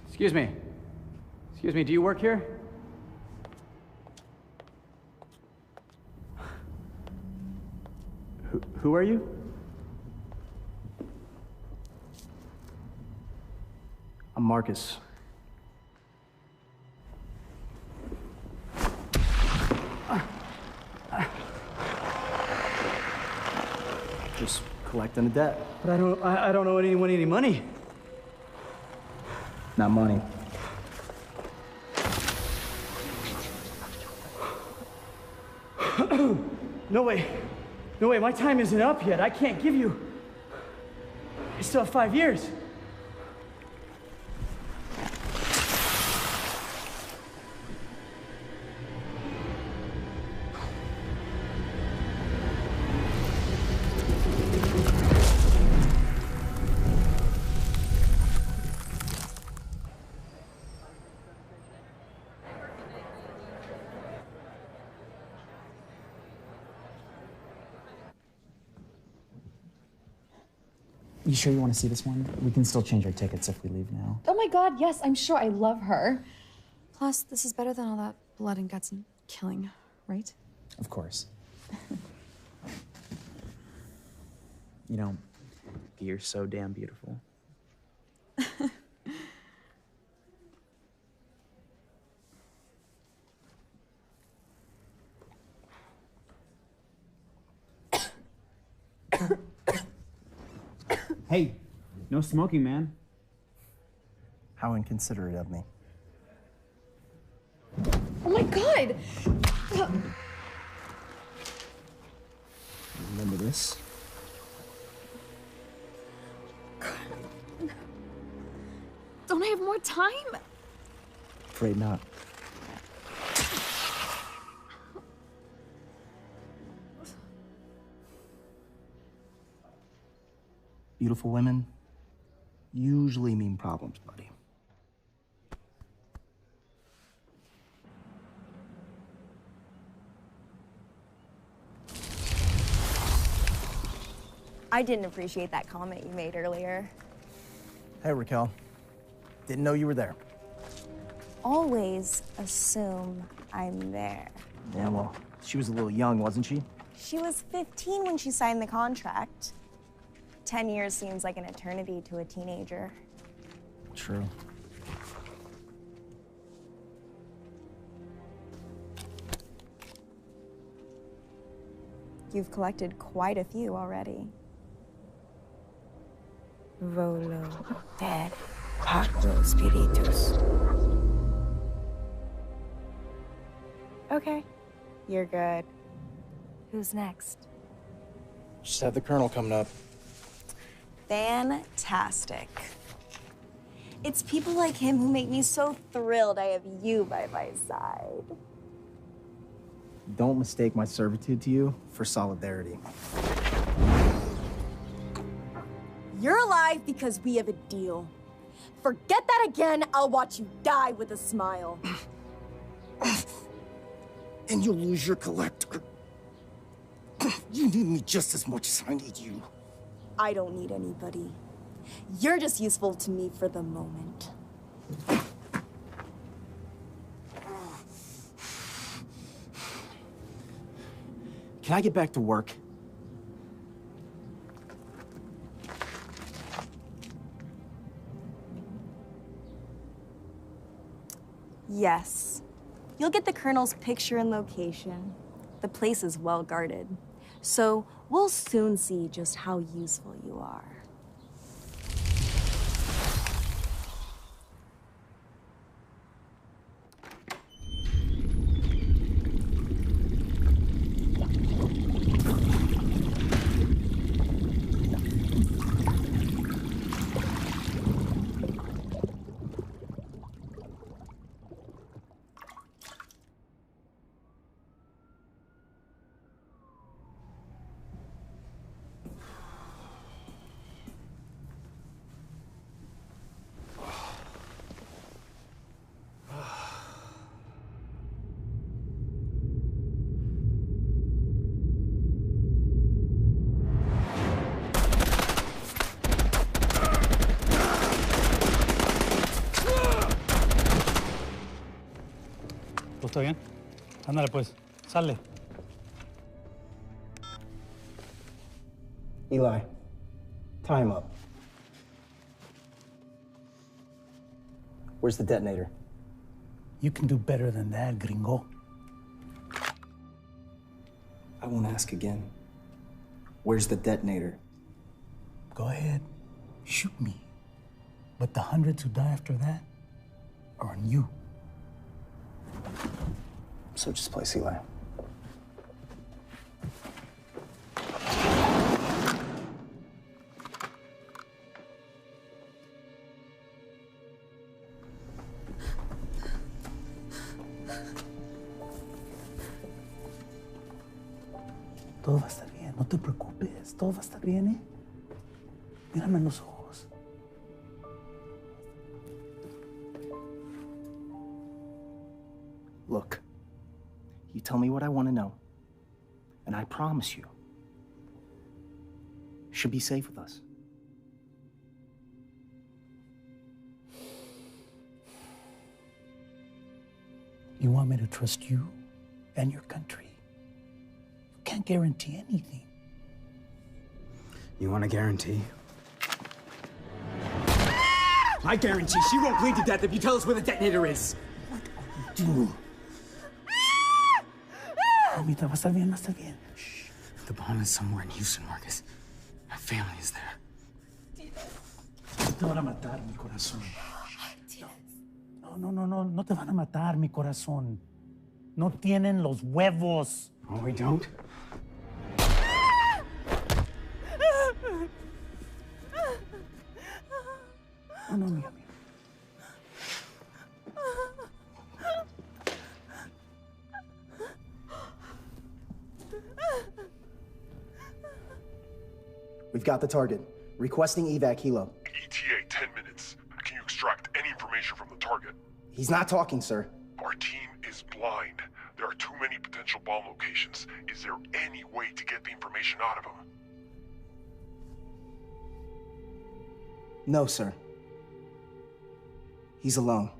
Excuse me. Excuse me, do you work here? Who are you? I'm Marcus. Just collecting a debt. But I don't owe anyone any money. Not money. No way. No way, my time isn't up yet. I can't give you. I still have 5 years. You sure you want to see this one? We can still change our tickets if we leave now. Oh my god, yes, I'm sure. I love her. Plus, this is better than all that blood and guts and killing, right? Of course. You know, you're so damn beautiful. Hey, no smoking, man. How inconsiderate of me. Oh my god! Remember this? Don't I have more time? Afraid not. Beautiful women usually mean problems, buddy. I didn't appreciate that comment you made earlier. Hey, Raquel. Didn't know you were there. Always assume I'm there. Yeah, well, she was a little young, wasn't she? She was 15 when she signed the contract. 10 years seems like an eternity to a teenager. True. You've collected quite a few already. Volo per pacto spiritus. Okay, you're good. Who's next? Just had the Colonel coming up. Fantastic. It's people like him who make me so thrilled I have you by my side. Don't mistake my servitude to you for solidarity. You're alive because we have a deal. Forget that again, I'll watch you die with a smile. And you'll lose your collector. You need me just as much as I need you. I don't need anybody. You're just useful to me for the moment. Can I get back to work? Yes. You'll get the Colonel's picture and location. The place is well guarded. So we'll soon see just how useful you are. ¿Todo bien? Ándale, pues. Sale. Eli, tie him up. Where's the detonator? You can do better than that, gringo. I won't ask again. Where's the detonator? Go ahead. Shoot me. But the hundreds who die after that are on you. Search this place, Eli. Todo va a estar bien, no te preocupes, todo va a estar bien, ¿eh? Mírame en los ojos. Look, you tell me what I want to know, and I promise you, she'll be safe with us. You want me to trust you and your country? You can't guarantee anything. You want a guarantee? I guarantee she won't bleed to death if you tell us where the detonator is. Dude. Mamita, va a estar bien, va a estar bien. Shh. The bomb is somewhere in Houston, Marcus. My family is there. Te van a matar, mi corazón. No te van a matar, mi corazón. No tienen los huevos. Oh, we don't? No, mi amigo. We've got the target. Requesting evac helo. ETA 10 minutes. Can you extract any information from the target? He's not talking, sir. Our team is blind. There are too many potential bomb locations. Is there any way to get the information out of him? No, sir. He's alone.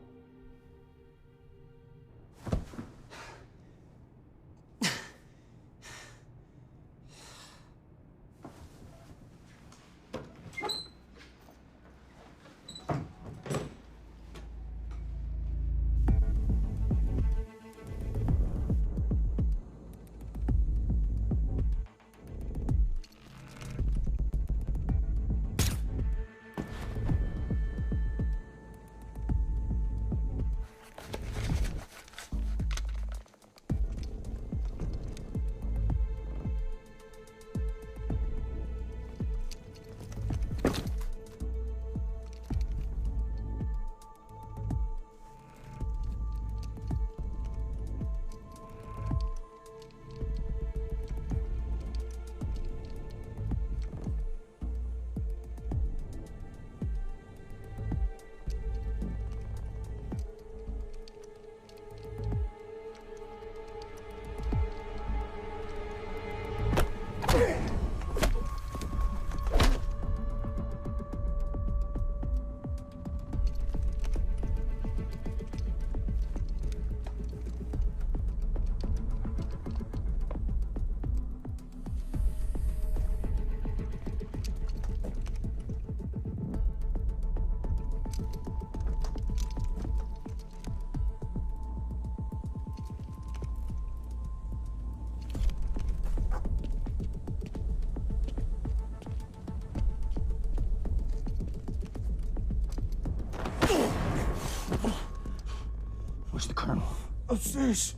Where's the colonel? Upstairs.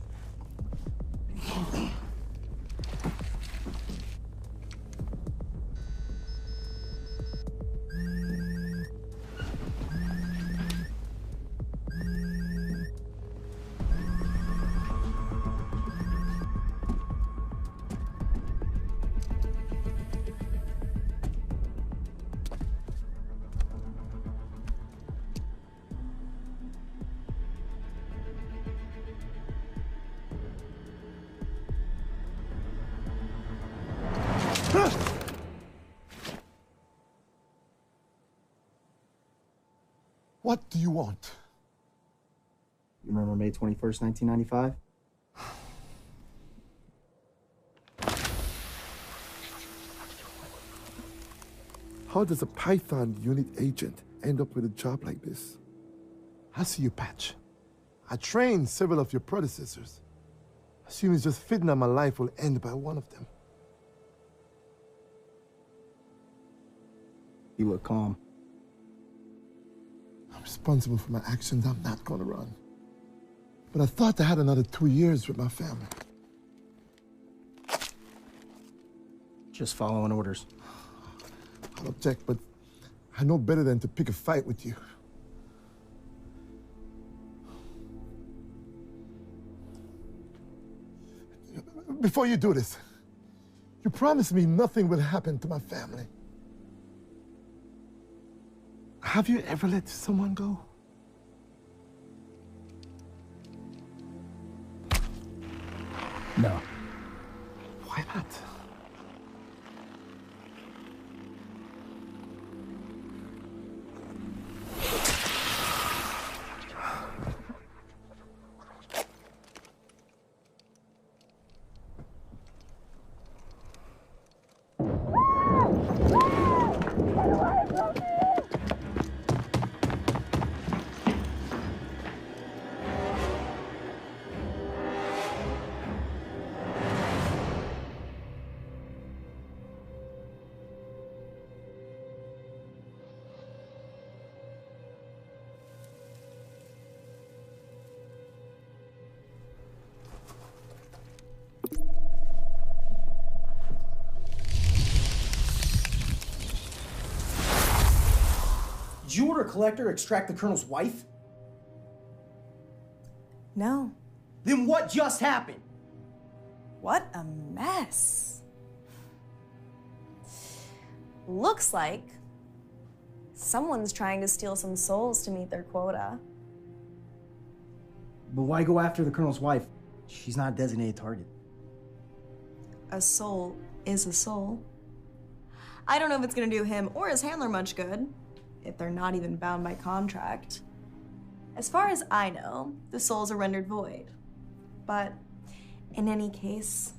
What do you want? You remember May 21st, 1995? How does a Python unit agent end up with a job like this? I see you, Patch. I trained several of your predecessors. Assume it's just fitting that my life will end by one of them. You look calm. I'm responsible for my actions. I'm not gonna run. But I thought I had another 2 years with my family. Just following orders. I'll object, but I know better than to pick a fight with you. Before you do this, you promised me nothing will happen to my family. Have you ever let someone go? No. Why not? Did you order a collector to extract the Colonel's wife? No. Then what just happened? What a mess. Looks like someone's trying to steal some souls to meet their quota. But why go after the Colonel's wife? She's not a designated target. A soul is a soul. I don't know if it's gonna do him or his handler much good, if they're not even bound by contract. As far as I know, the souls are rendered void. But in any case,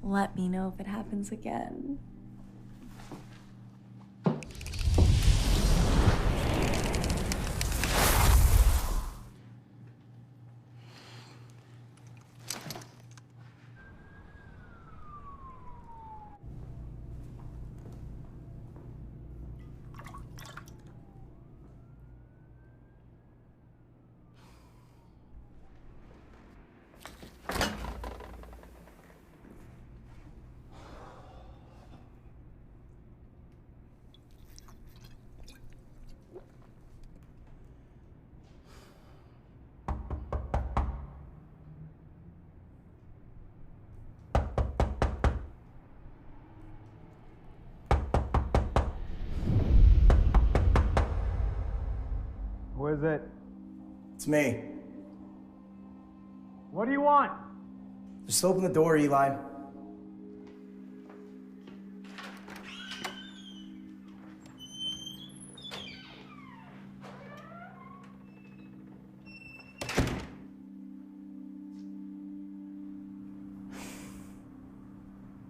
let me know if it happens again. Who is it? It's me. What do you want? Just open the door, Eli.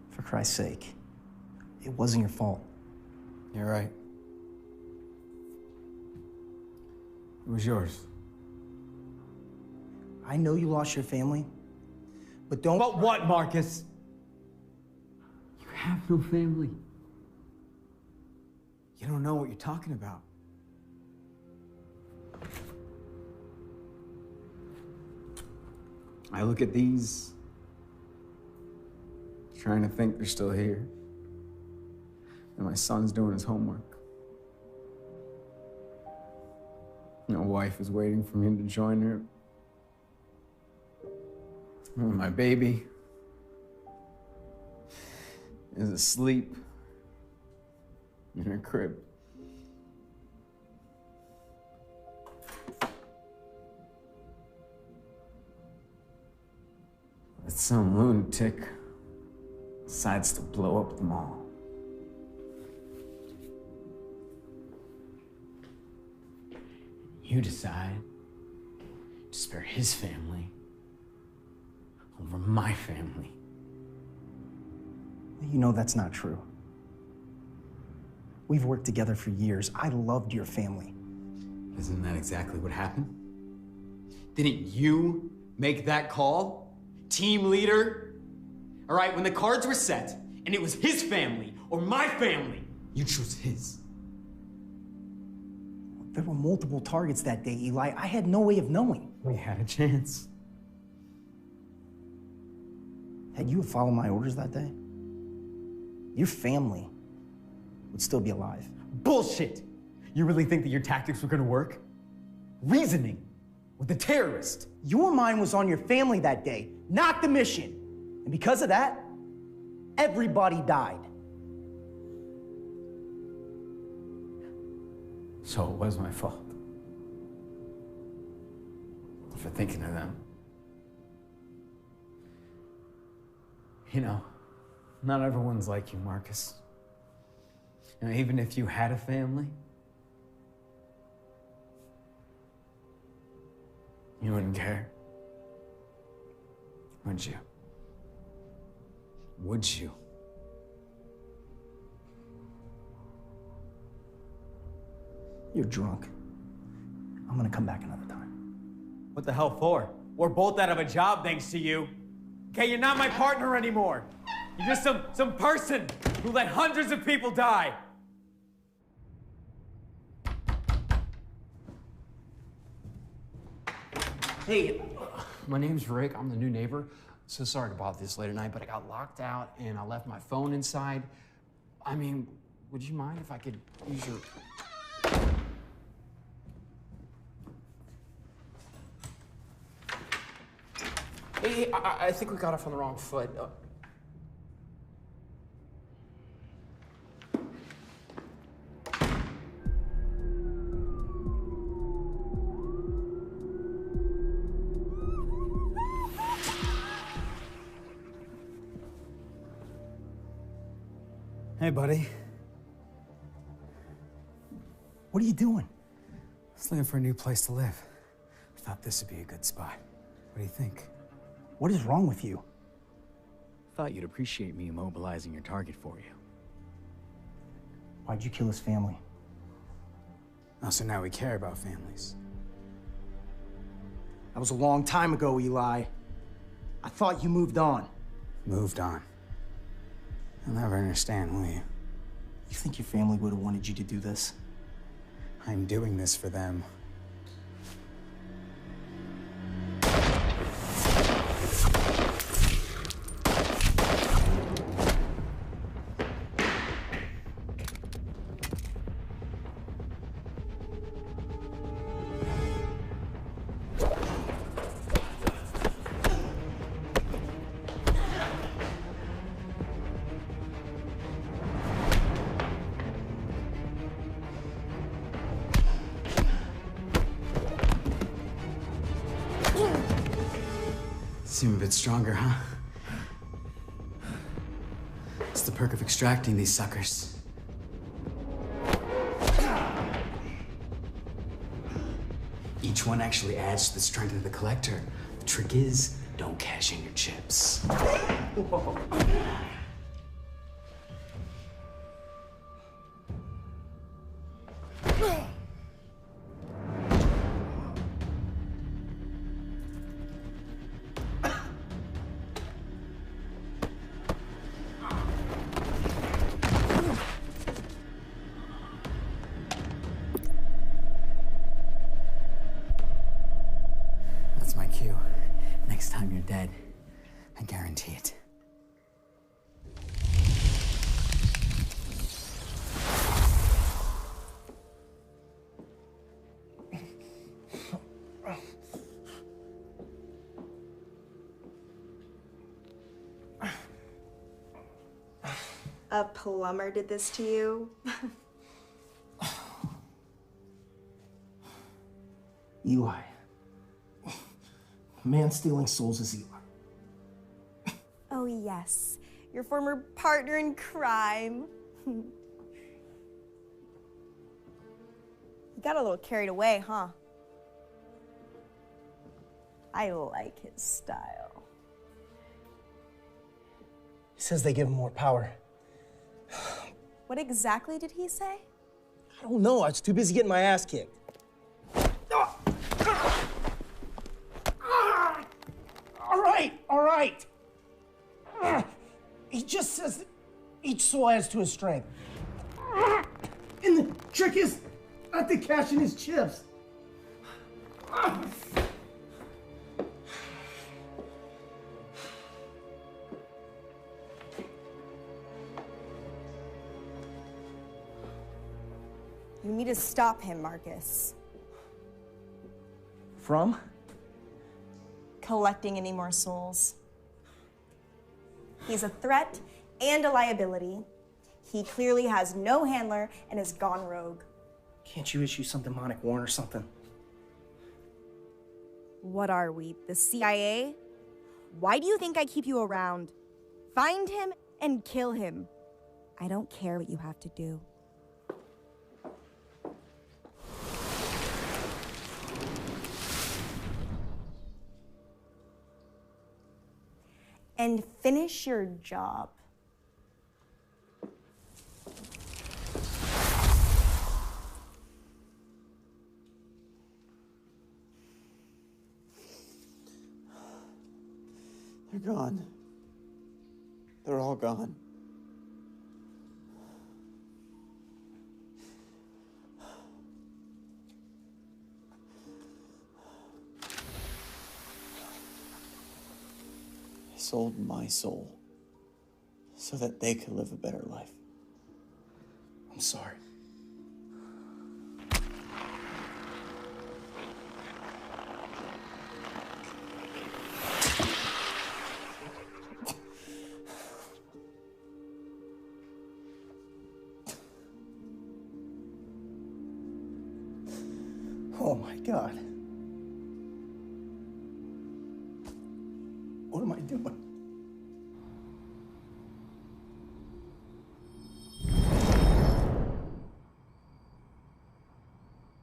For Christ's sake, it wasn't your fault. You're right. It was yours. I know you lost your family, but don't... But what, Marcus? You have no family. You don't know what you're talking about. I look at these, trying to think they're still here. And my son's doing his homework. My wife is waiting for me to join her. And my baby is asleep in her crib. But some lunatic decides to blow up the mall. You decide to spare his family over my family. You know that's not true. We've worked together for years. I loved your family. Isn't that exactly what happened? Didn't you make that call? Team leader? All right, when the cards were set and it was his family or my family, you chose his. There were multiple targets that day, Eli. I had no way of knowing. We had a chance. Had you followed my orders that day, your family would still be alive. Bullshit! You really think that your tactics were gonna work? Reasoning with a terrorist. Your mind was on your family that day, not the mission. And because of that, everybody died. So it was my fault for thinking of them. You know, not everyone's like you, Marcus. You know, even if you had a family, you wouldn't care. Would you? Would you? You're drunk. I'm gonna come back another time. What the hell for? We're both out of a job thanks to you. Okay, you're not my partner anymore. You're just some person who let hundreds of people die. Hey. My name's Rick. I'm the new neighbor. So sorry to bother this late at night, but I got locked out and I left my phone inside. I mean, would you mind if I could use your... Hey, I think we got off on the wrong foot. Hey, buddy. What are you doing? I was looking for a new place to live. I thought this would be a good spot. What do you think? What is wrong with you? Thought you'd appreciate me immobilizing your target for you. Why'd you kill his family? Oh, so now we care about families. That was a long time ago, Eli. I thought you moved on. Moved on. You'll never understand, will you? You think your family would have wanted you to do this? I'm doing this for them. Seem a bit stronger, huh? It's the perk of extracting these suckers. Each one actually adds to the strength of the collector. The trick is, don't cash in your chips. That's my cue. Next time you're dead, I guarantee it. A plumber did this to you? Eli. Man stealing souls is Eli. Oh, yes. Your former partner in crime. You got a little carried away, huh? I like his style. He says they give him more power. What exactly did he say? I don't know. I was too busy getting my ass kicked. All right. He just says that each soul adds to his strength. And the trick is not to cash in his chips. You need to stop him, Marcus. From? Collecting any more souls. He's a threat and a liability. He clearly has no handler and has gone rogue. Can't you issue some demonic warrant or something? What are we, the CIA? Why do you think I keep you around? Find him and kill him. I don't care what you have to do. And finish your job. They're gone. They're all gone. I sold my soul so that they could live a better life. I'm sorry. Oh my God. What am I doing?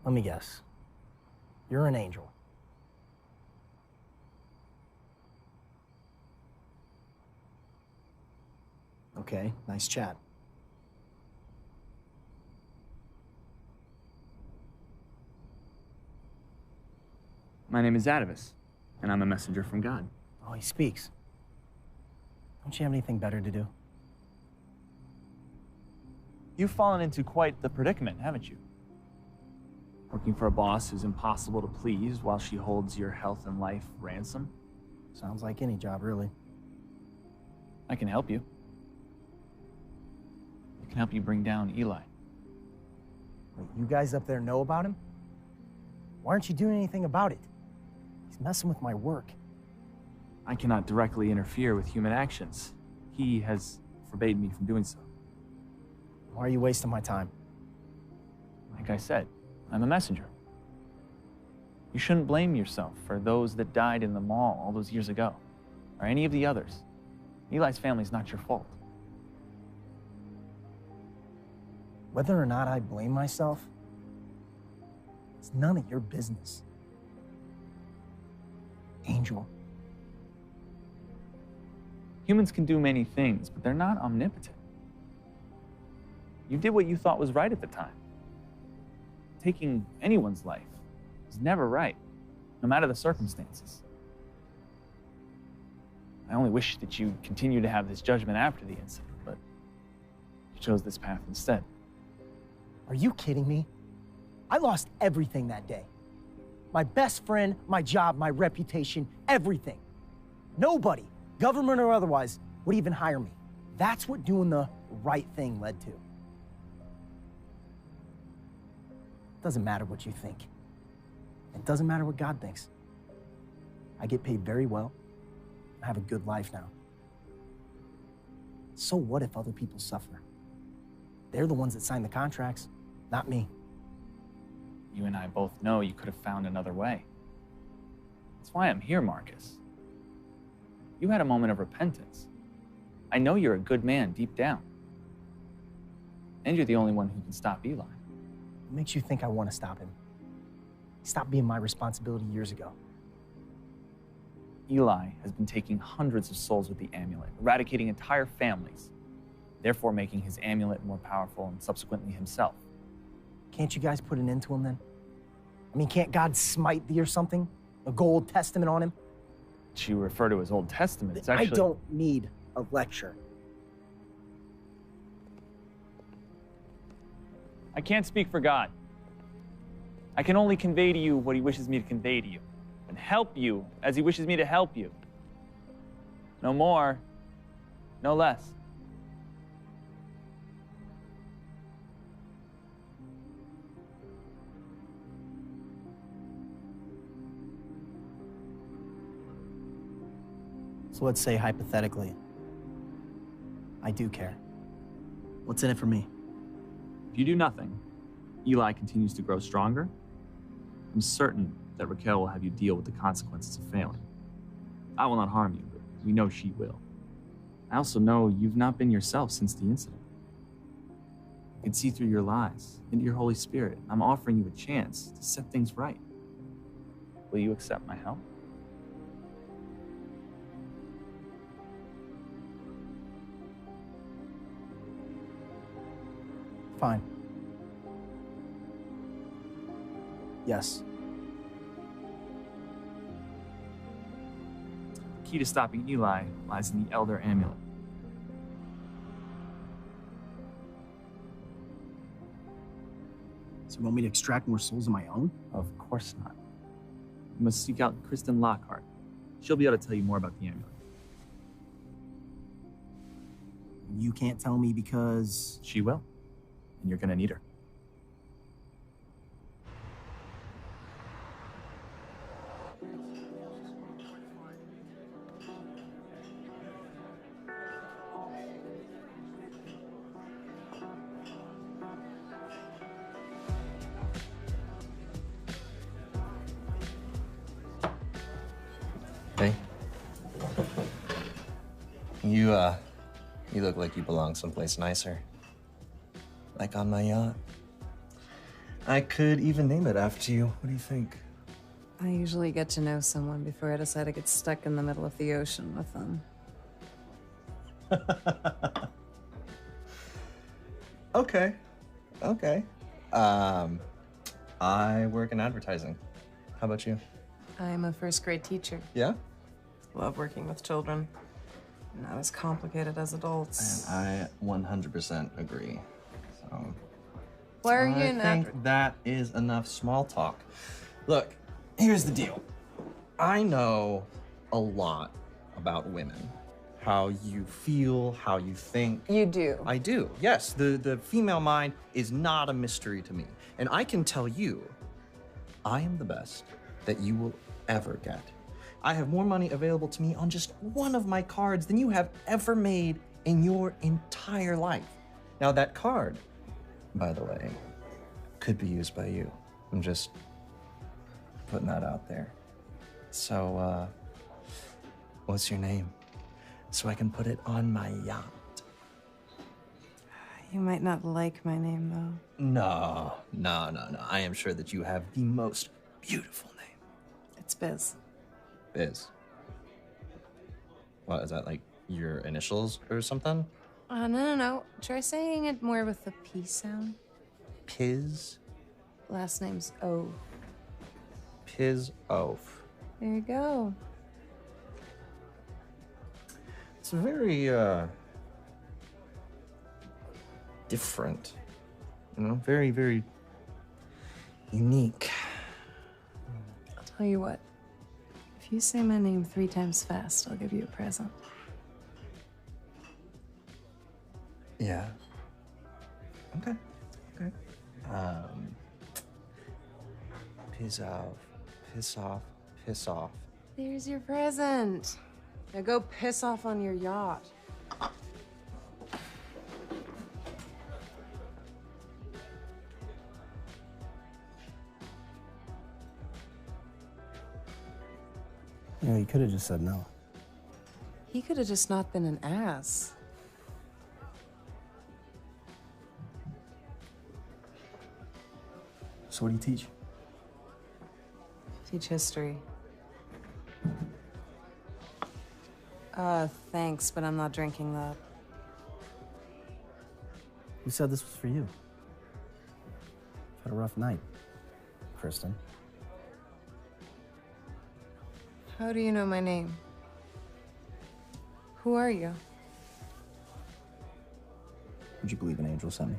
Let me guess. You're an angel. Okay, nice chat. My name is Atavus, and I'm a messenger from God. Oh, he speaks. Don't you have anything better to do? You've fallen into quite the predicament, haven't you? Working for a boss who's impossible to please while she holds your health and life ransom? Sounds like any job, really. I can help you. I can help you bring down Eli. Wait, you guys up there know about him? Why aren't you doing anything about it? He's messing with my work. I cannot directly interfere with human actions. He has forbade me from doing so. Why are you wasting my time? Like I said, I'm a messenger. You shouldn't blame yourself for those that died in the mall all those years ago, or any of the others. Eli's family's not your fault. Whether or not I blame myself, it's none of your business. Angel. Humans can do many things, but they're not omnipotent. You did what you thought was right at the time. Taking anyone's life is never right, no matter the circumstances. I only wish that you continued to have this judgment after the incident, but you chose this path instead. Are you kidding me? I lost everything that day. My best friend, my job, my reputation, everything. Nobody, government or otherwise, would even hire me. That's what doing the right thing led to. Doesn't matter what you think. It doesn't matter what God thinks. I get paid very well. I have a good life now. So what if other people suffer? They're the ones that sign the contracts, not me. You and I both know you could have found another way. That's why I'm here, Marcus. You had a moment of repentance. I know you're a good man deep down. And you're the only one who can stop Eli. What makes you think I want to stop him? He stopped being my responsibility years ago. Eli has been taking hundreds of souls with the amulet, eradicating entire families. therefore making his amulet more powerful and subsequently himself. Can't you guys put an end to him then? I mean, can't God smite thee or something? A gold testament on him? You refer to his Old Testament. It's actually... I don't need a lecture. I can't speak for God. I can only convey to you what he wishes me to convey to you, and help you as he wishes me to help you. No more, no less. So let's say hypothetically, I do care. What's in it for me? If you do nothing, Eli continues to grow stronger. I'm certain that Raquel will have you deal with the consequences of failing. I will not harm you, but we know she will. I also know you've not been yourself since the incident. I can see through your lies, into your Holy Spirit. I'm offering you a chance to set things right. Will you accept my help? Fine. Yes. The key to stopping Eli lies in the Elder Amulet. So you want me to extract more souls of my own? Of course not. You must seek out Kristen Lockhart. She'll be able to tell you more about the amulet. You can't tell me because... She will. And you're gonna need her. Hey. You look like you belong someplace nicer. Like on my yacht. I could even name it after you. What do you think? I usually get to know someone before I decide to get stuck in the middle of the ocean with them. Okay. Okay. I work in advertising. How about you? I'm a first grade teacher. Yeah? Love working with children. Not as complicated as adults. And I 100% agree. So, Why are you I in think that is enough small talk. Look, here's the deal. I know a lot about women. How you feel, how you think. You do? I do, yes. The female mind is not a mystery to me. And I can tell you, I am the best that you will ever get. I have more money available to me on just one of my cards than you have ever made in your entire life. Now that card, by the way, could be used by you. I'm just putting that out there. So, what's your name? So I can put it on my yacht. You might not like my name, though. No. I am sure that you have the most beautiful name. It's Biz. Biz. What, is that like your initials or something? No. Try saying it more with the P sound. Piz? Last name's O. Piz Oaf. There you go. It's very, different. You know, very, very unique. I'll tell you what. If you say my name 3 times fast, I'll give you a present. Yeah. Okay. Piss off, piss off, piss off. There's your present. Now go piss off on your yacht. Yeah, you could have just said no. He could have just not been an ass. So what do you teach? Teach history. Thanks, but I'm not drinking that. Who said this was for you? I've had a rough night, Kristen. How do you know my name? Who are you? Would you believe an angel sent me?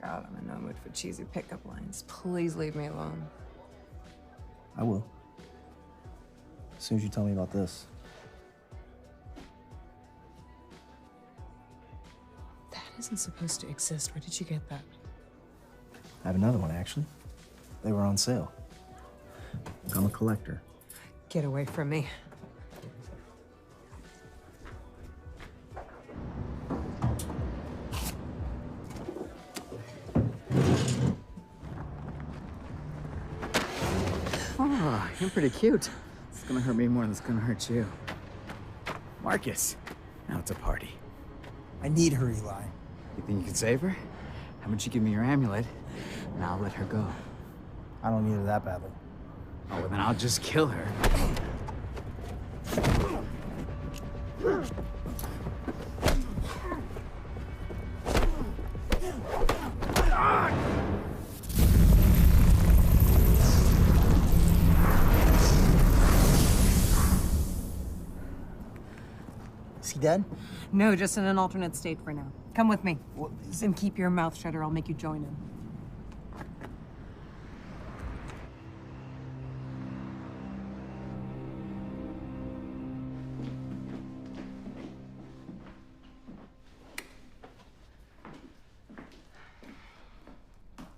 God, I'm in no mood for cheesy pickup lines. Please leave me alone. I will. As soon as you tell me about this. That isn't supposed to exist. Where did you get that? I have another one, actually. They were on sale. I'm a collector. Get away from me. Oh, you're pretty cute. It's gonna hurt me more than it's gonna hurt you. Marcus, now it's a party. I need her, Eli. You think you can save her? How about you give me your amulet, and I'll let her go? I don't need her that badly. Oh, well, then I'll just kill her. Is he dead? No, just in an alternate state for now. Come with me. And keep your mouth shut or I'll make you join in.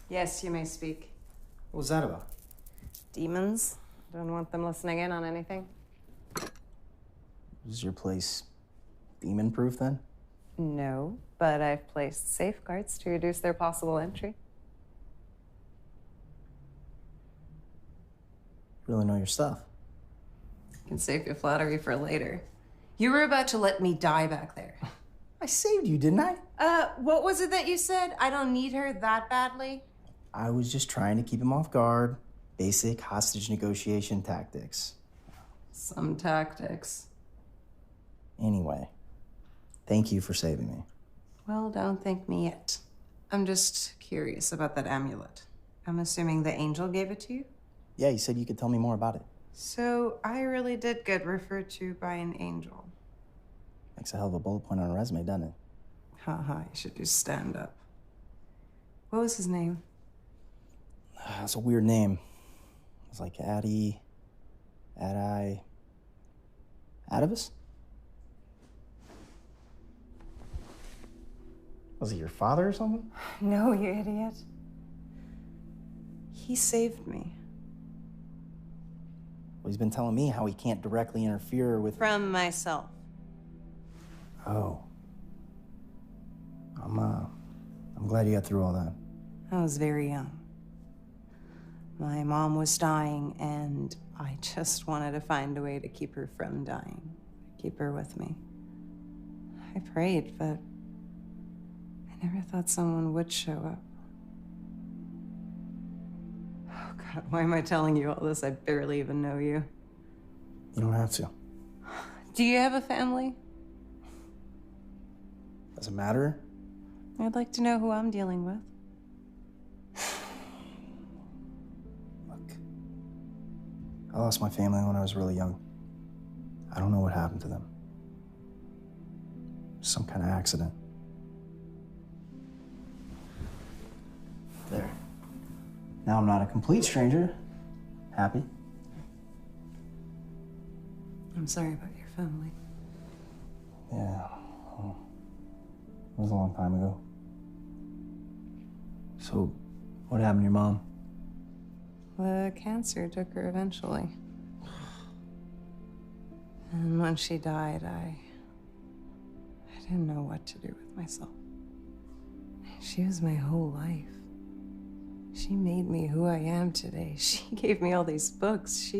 Yes, you may speak. What was that about? Demons? Don't want them listening in on anything. Is your place demon-proof then? No, but I've placed safeguards to reduce their possible entry. You really know your stuff. Can save your flattery for later. You were about to let me die back there. I saved you, didn't I? What was it that you said? I don't need her that badly? I was just trying to keep him off guard. Basic hostage negotiation tactics. Some tactics. Anyway, thank you for saving me. Well, don't thank me yet. I'm just curious about that amulet. I'm assuming the angel gave it to you? Yeah, you said you could tell me more about it. So I really did get referred to by an angel. Makes a hell of a bullet point on a resume, doesn't it? Haha, you should do stand up. What was his name? That's a weird name. It's like Adivus? Was he your father or something? No, you idiot. He saved me. Well, he's been telling me how he can't directly interfere with... From myself. Oh. I'm glad you got through all that. I was very young. My mom was dying, and I just wanted to find a way to keep her from dying, keep her with me. I prayed, but I never thought someone would show up. Oh, God, why am I telling you all this? I barely even know you. You don't have to. Do you have a family? Does it matter? I'd like to know who I'm dealing with. I lost my family when I was really young. I don't know what happened to them. Some kind of accident. There. Now I'm not a complete stranger. Happy? I'm sorry about your family. Yeah. Well, it was a long time ago. So, what happened to your mom? The cancer took her eventually. And when she died, I didn't know what to do with myself. She was my whole life. She made me who I am today. She gave me all these books.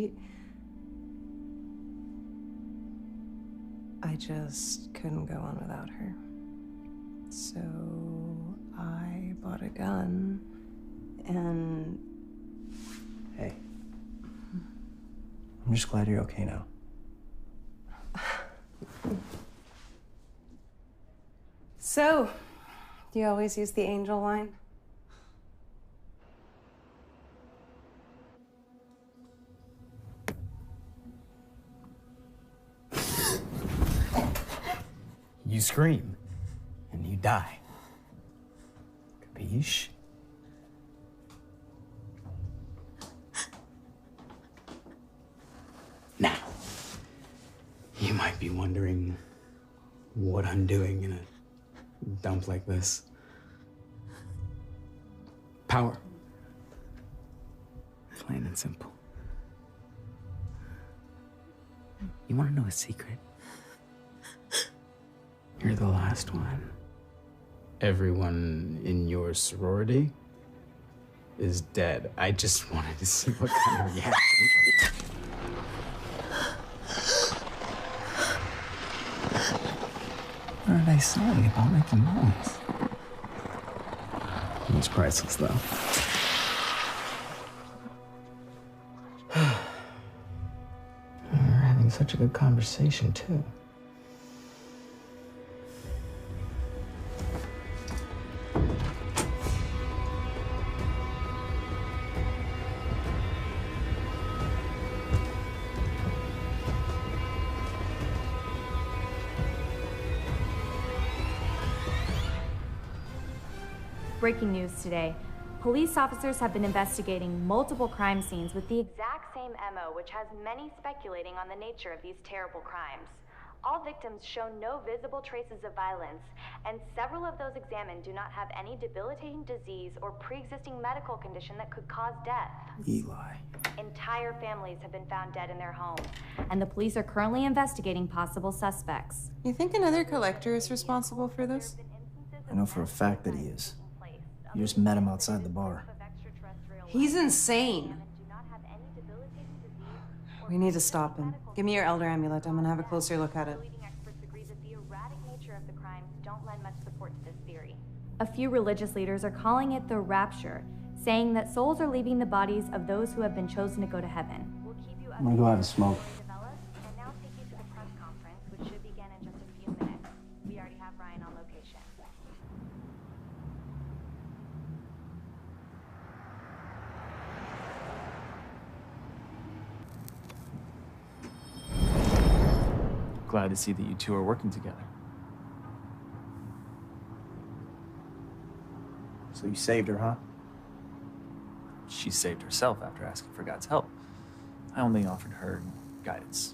I just couldn't go on without her. So I bought a gun and... Hey. I'm just glad you're okay now. So, Do you always use the angel line? You scream, and you die. Capiche? Now, you might be wondering what I'm doing in a dump like this. Power. Plain and simple. You want to know a secret? You're the last one. Everyone in your sorority is dead. I just wanted to see what kind of reaction. What did I say about making noise? It was priceless, though. We were having such a good conversation, too. Breaking news today. Police officers have been investigating multiple crime scenes with the exact same MO, which has many speculating on the nature of these terrible crimes. All victims show no visible traces of violence, and several of those examined do not have any debilitating disease or pre-existing medical condition that could cause death. Eli. Entire families have been found dead in their homes, and the police are currently investigating possible suspects. You think another collector is responsible for this? I know for a fact that he is. You just met him outside the bar. He's insane. We need to stop him. Give me your elder amulet. I'm gonna have a closer look at it. A few religious leaders are calling it the rapture, saying that souls are leaving the bodies of those who have been chosen to go to heaven. I'm gonna go have a smoke. Glad to see that you two are working together. So you saved her, huh? She saved herself after asking for God's help. I only offered her guidance.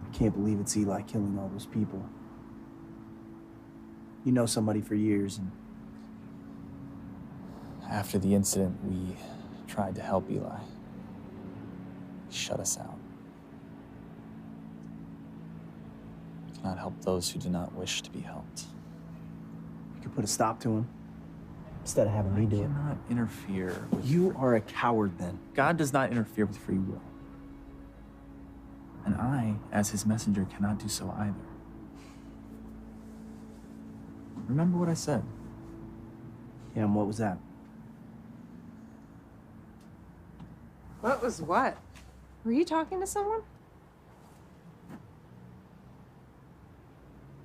I can't believe it's Eli killing all those people. You know somebody for years, and After the incident, we tried to help Eli. He shut us out. We cannot help those who do not wish to be helped. you could put a stop to him instead of having me do it. I cannot interfere with... You are a coward, then. God does not interfere with free will. And I, as his messenger, cannot do so either. Remember what I said. Yeah, and what was that? What was what? Were you talking to someone?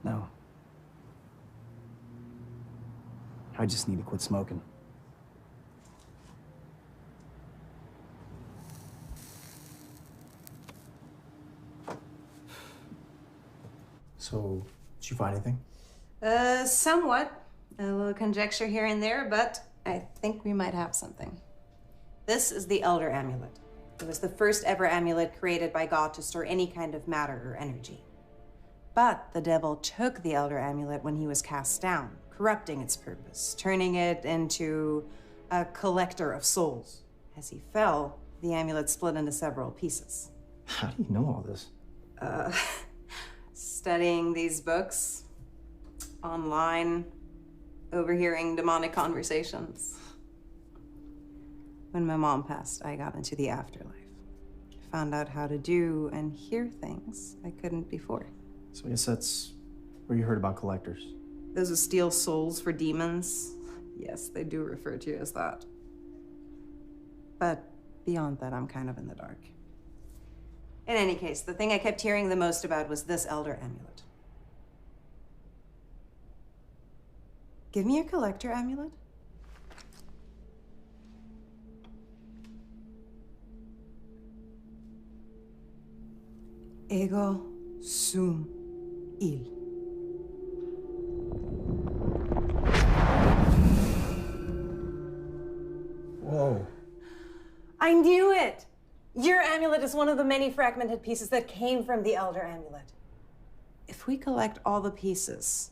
No. I just need to quit smoking. So, did you find anything? Somewhat. A little conjecture here and there, but I think we might have something. This is the Elder Amulet. It was the first ever amulet created by God to store any kind of matter or energy. But the devil took the Elder Amulet when he was cast down, corrupting its purpose, turning it into a collector of souls. As he fell, the amulet split into several pieces. How do you know all this? Studying these books, online, overhearing demonic conversations. When my mom passed, I got into the afterlife. I found out how to do and hear things I couldn't before. So I guess that's where you heard about collectors. Those who steal souls for demons. Yes, they do refer to you as that. But beyond that, I'm kind of in the dark. In any case, the thing I kept hearing the most about was this Elder Amulet. Give me your collector amulet. Ego sum il. Whoa. I knew it! Your amulet is one of the many fragmented pieces that came from the Elder Amulet. If we collect all the pieces,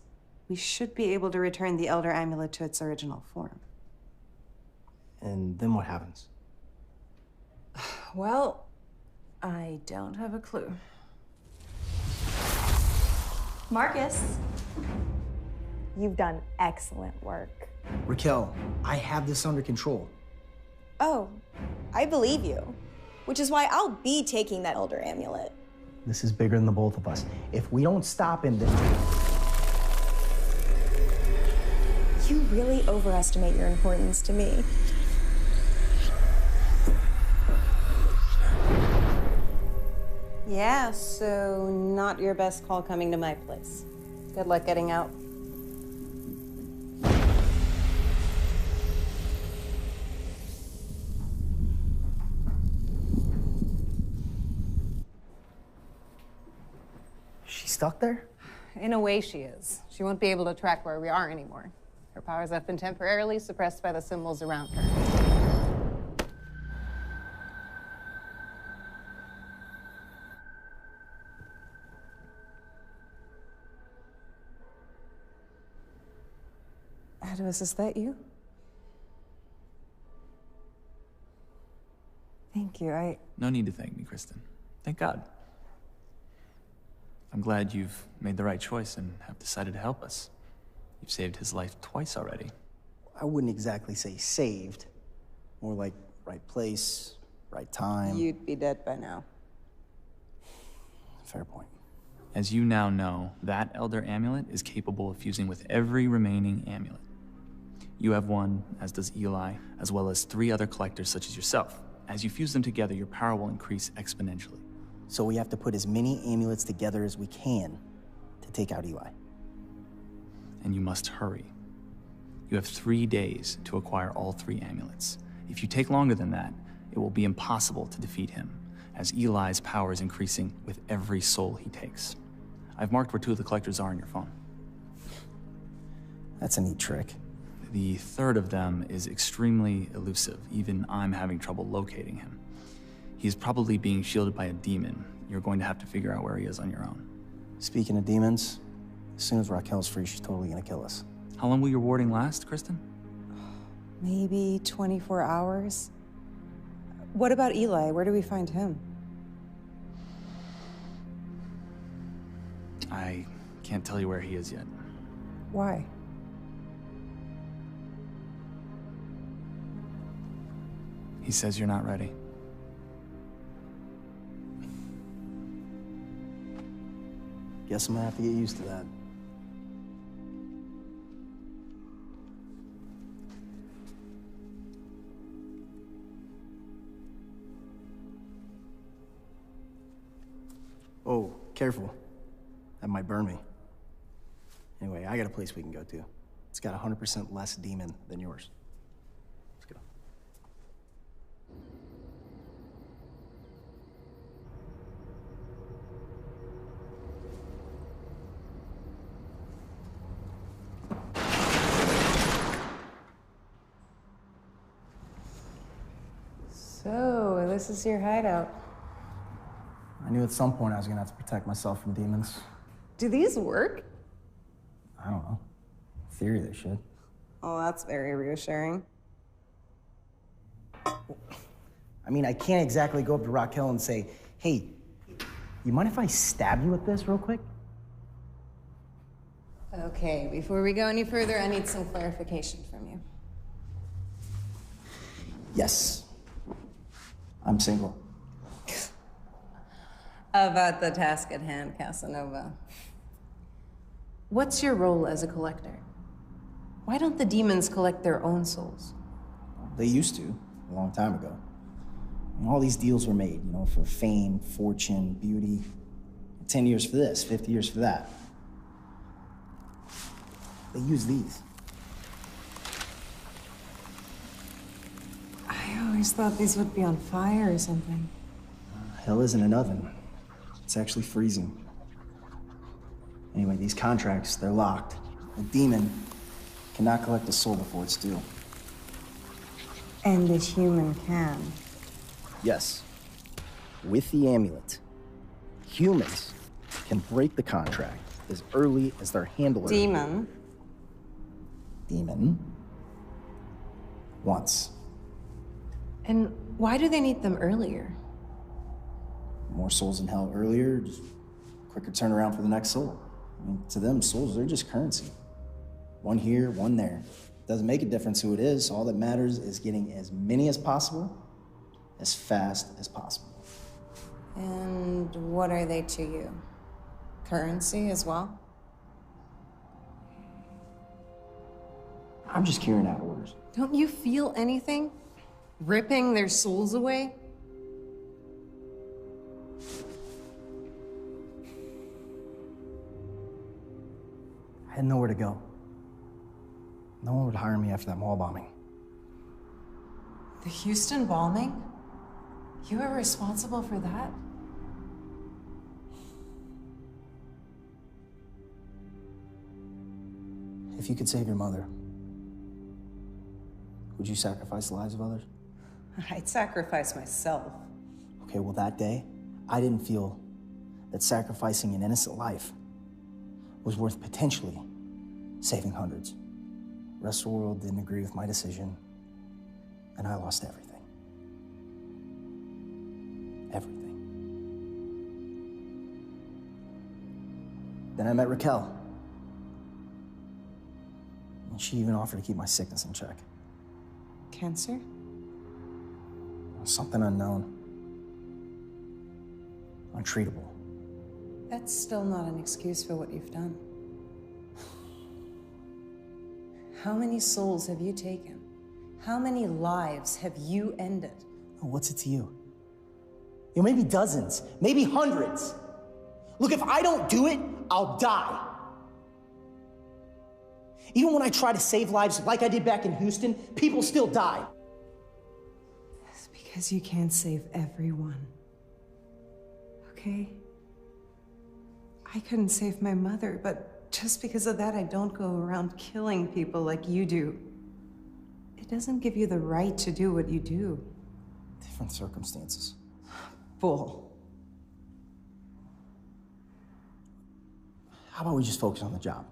we should be able to return the Elder Amulet to its original form. And then what happens? Well, I don't have a clue. Marcus, you've done excellent work. Raquel, I have this under control. Oh, I believe you. Which is why I'll be taking that Elder Amulet. This is bigger than the both of us. If we don't stop him, then... You really overestimate your importance to me. Yeah, so not your best call coming to my place. Good luck getting out. She's stuck there? In a way, she is. She won't be able to track where we are anymore. Her powers have been temporarily suppressed by the symbols around her. Adwas, is that you? Thank you. No need to thank me, Kristen. Thank God. I'm glad you've made the right choice and have decided to help us. You've saved his life twice already. I wouldn't exactly say saved. More like right place, right time. You'd be dead by now. Fair point. As you now know, that Elder Amulet is capable of fusing with every remaining amulet. You have one, as does Eli, as well as 3 other collectors such as yourself. As you fuse them together, your power will increase exponentially. So we have to put as many amulets together as we can to take out Eli. And you must hurry. You have 3 days to acquire all 3 amulets. If you take longer than that, it will be impossible to defeat him, as Eli's power is increasing with every soul he takes. I've marked where 2 of the collectors are on your phone. That's a neat trick. The 3rd of them is extremely elusive. Even I'm having trouble locating him. He's probably being shielded by a demon. You're going to have to figure out where he is on your own. Speaking of demons, as soon as Raquel's free, she's totally gonna kill us. How long will your warding last, Kristen? Maybe 24 hours. What about Eli? Where do we find him? I can't tell you where he is yet. Why? He says you're not ready. Guess I'm gonna have to get used to that. Oh, careful. That might burn me. Anyway, I got a place we can go to. It's got 100% less demon than yours. Let's go. So, this is your hideout. I knew at some point I was gonna have to protect myself from demons. Do these work? I don't know. In theory, they should. Oh, that's very reassuring. I mean, I can't exactly go up to Raquel and say, hey, you mind if I stab you with this real quick? Okay, before we go any further, I need some clarification from you. Yes. I'm single. About the task at hand, Casanova. What's your role as a collector? Why don't the demons collect their own souls? They used to, a long time ago. And all these deals were made, you know, for fame, fortune, beauty. 10 years for this, 50 years for that. They use these. always thought these would be on fire or something. Hell isn't an oven. It's actually freezing. Anyway, these contracts, they're locked. A demon cannot collect a soul before it's due. And a human can. Yes. With the amulet, humans can break the contract as early as their handler. Demon. Demon. Once. And why do they need them earlier? More souls in hell earlier, just quicker turnaround for the next soul. I mean, to them, souls, they're just currency. One here, one there. Doesn't make a difference who it is. All that matters is getting as many as possible, as fast as possible. And what are they to you? Currency as well? I'm just carrying out orders. Don't you feel anything? Ripping their souls away? I had nowhere to go. No one would hire me after that mall bombing. The Houston bombing? You were responsible for that? If you could save your mother, would you sacrifice the lives of others? I'd sacrifice myself. Okay, well, that day, I didn't feel that sacrificing an innocent life was worth potentially saving hundreds. The rest of the world didn't agree with my decision, and I lost everything. Everything. Then I met Raquel. And she even offered to keep my sickness in check. Cancer? Something unknown. Untreatable. That's still not an excuse for what you've done. How many souls have you taken? How many lives have you ended? Oh, what's it to you? You know, maybe dozens, maybe hundreds. Look, if I don't do it, I'll die. Even when I try to save lives like I did back in Houston, people still die. It's because you can't save everyone. Okay? I couldn't save my mother, but just because of that, I don't go around killing people like you do. It doesn't give you the right to do what you do. Different circumstances. Bull. How about we just focus on the job?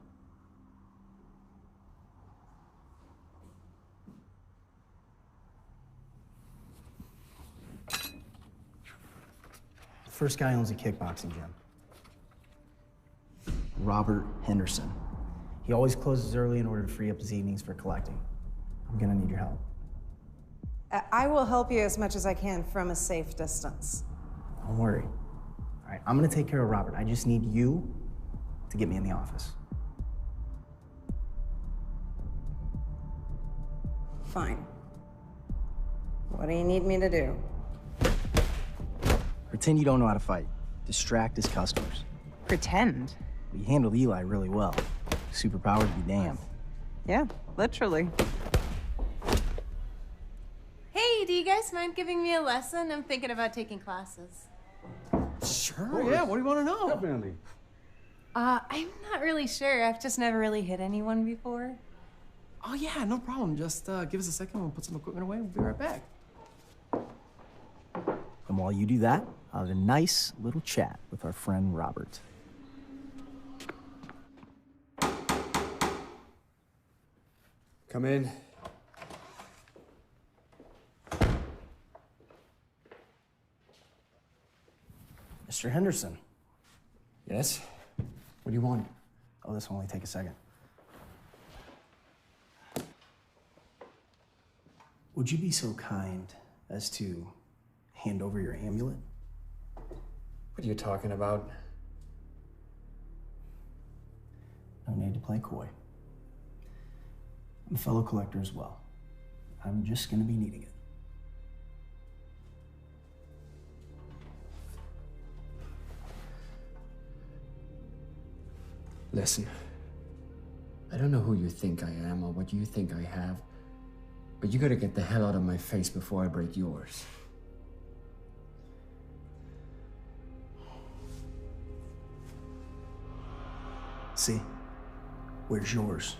The first guy owns a kickboxing gym. Robert Henderson. He always closes early in order to free up his evenings for collecting. I'm gonna need your help. I will help you as much as I can from a safe distance. Don't worry. All right, I'm gonna take care of Robert. I just need you to get me in the office. Fine. What do you need me to do? Pretend you don't know how to fight. Distract his customers. Pretend? You handled Eli really well. Superpowers be damned. Yeah, literally. Hey, do you guys mind giving me a lesson? I'm thinking about taking classes. Sure. Yeah, what do you want to know? Definitely. I'm not really sure. I've just never really hit anyone before. Oh, yeah, no problem. Just give us a second. We'll put some equipment away. We'll be right back. And while you do that, I'll have a nice little chat with our friend Robert. Come in. Mr. Henderson. Yes? What do you want? Oh, this will only take a second. Would you be so kind as to hand over your amulet? What are you talking about? No need to play coy. I'm a fellow collector as well. I'm just gonna be needing it. Listen, I don't know who you think I am or what you think I have, But you gotta get the hell out of my face before I break yours. See, where's yours?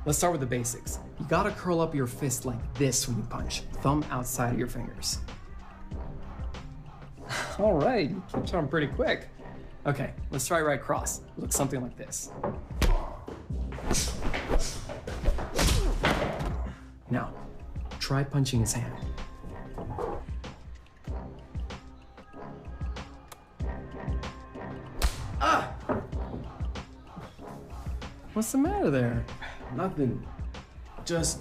Let's start with the basics. You gotta curl up your fist like this when you punch, thumb outside of your fingers. All right, you catch on pretty quick. Okay, let's try right cross. Looks something like this. Now, try punching his hand. Ah! What's the matter there? Nothing. Just,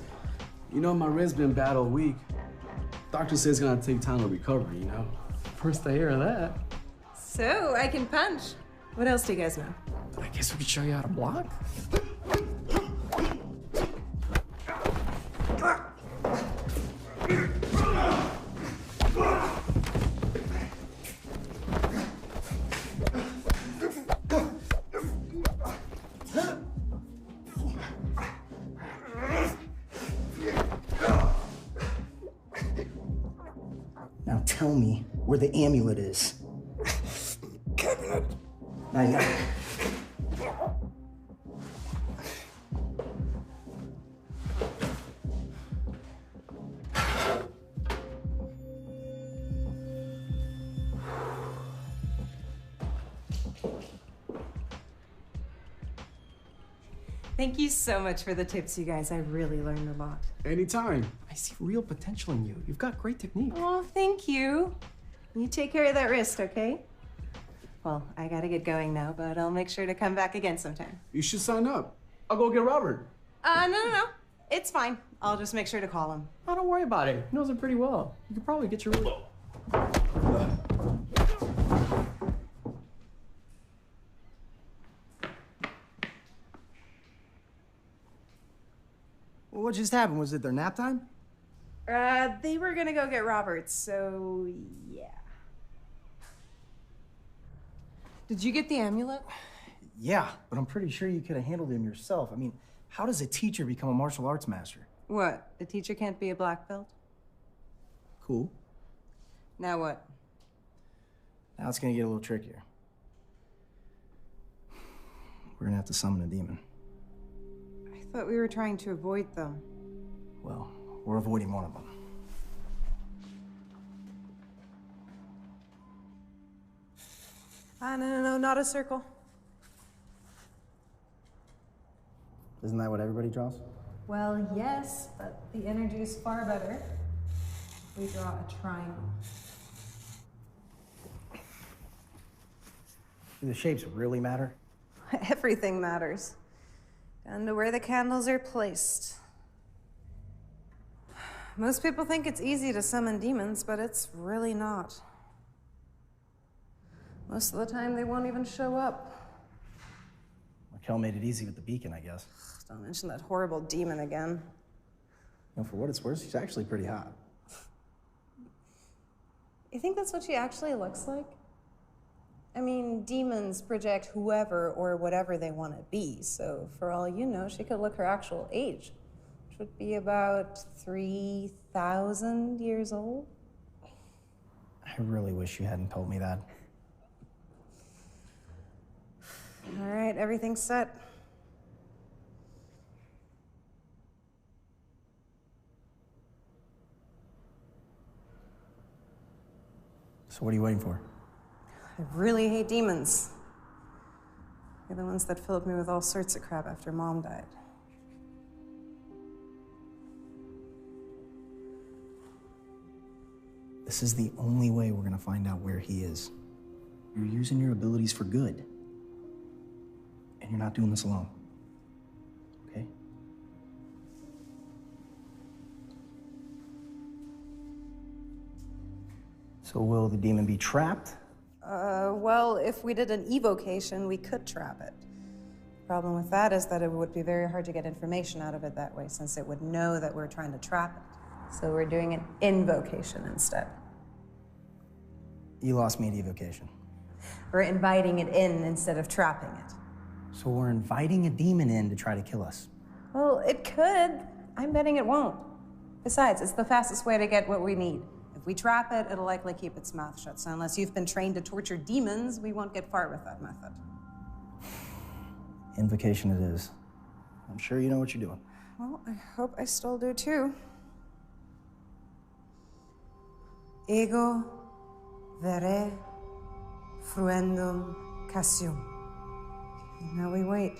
you know, my wrist's been bad all week. Doctor says it's gonna take time to recover, you know? First I hear of that. So, I can punch. What else do you guys know? I guess we could show you how to block. Now tell me where the amulet is. Cabinet. Not yet. Thank you so much for the tips, you guys. I really learned a lot. Anytime. I see real potential in you. You've got great technique. Oh, thank you. You take care of that wrist, okay? Well, I gotta get going now, but I'll make sure to come back again sometime. You should sign up. I'll go get Robert. No. It's fine. I'll just make sure to call him. Oh, don't worry about it. He knows it pretty well. You could probably get your... Well, what just happened? Was it their nap time? They were gonna go get Robert, so yeah. Did you get the amulet? Yeah, but I'm pretty sure you could have handled him yourself. I mean, how does a teacher become a martial arts master? What? The teacher can't be a black belt? Cool. Now what? Now it's gonna get a little trickier. We're gonna have to summon a demon. I thought we were trying to avoid them. Well, we're avoiding one of them. No, not a circle. Isn't that what everybody draws? Well, yes, but the energy is far better. We draw a triangle. Do the shapes really matter? Everything matters. Down to where the candles are placed. Most people think it's easy to summon demons, but it's really not. Most of the time, they won't even show up. Raquel made it easy with the beacon, I guess. Don't mention that horrible demon again. You know, for what it's worth, she's actually pretty hot. You think that's what she actually looks like? I mean, demons project whoever or whatever they want to be, so for all you know, she could look her actual age, which would be about 3,000 years old. I really wish you hadn't told me that. All right, everything's set. So what are you waiting for? I really hate demons. They're the ones that filled me with all sorts of crap after Mom died. This is the only way we're gonna find out where he is. You're using your abilities for good. And you're not doing this alone. Okay? So will the demon be trapped? Well, if we did an evocation, we could trap it. Problem with that is that it would be very hard to get information out of it that way, since it would know that we're trying to trap it. So we're doing an invocation instead. You lost me at evocation. We're inviting it in instead of trapping it. So we're inviting a demon in to try to kill us. Well, it could. I'm betting it won't. Besides, it's the fastest way to get what we need. If we trap it, it'll likely keep its mouth shut. So unless you've been trained to torture demons, we won't get far with that method. Invocation it is. I'm sure you know what you're doing. Well, I hope I still do too. Ego vere fruendum cassium. And now we wait.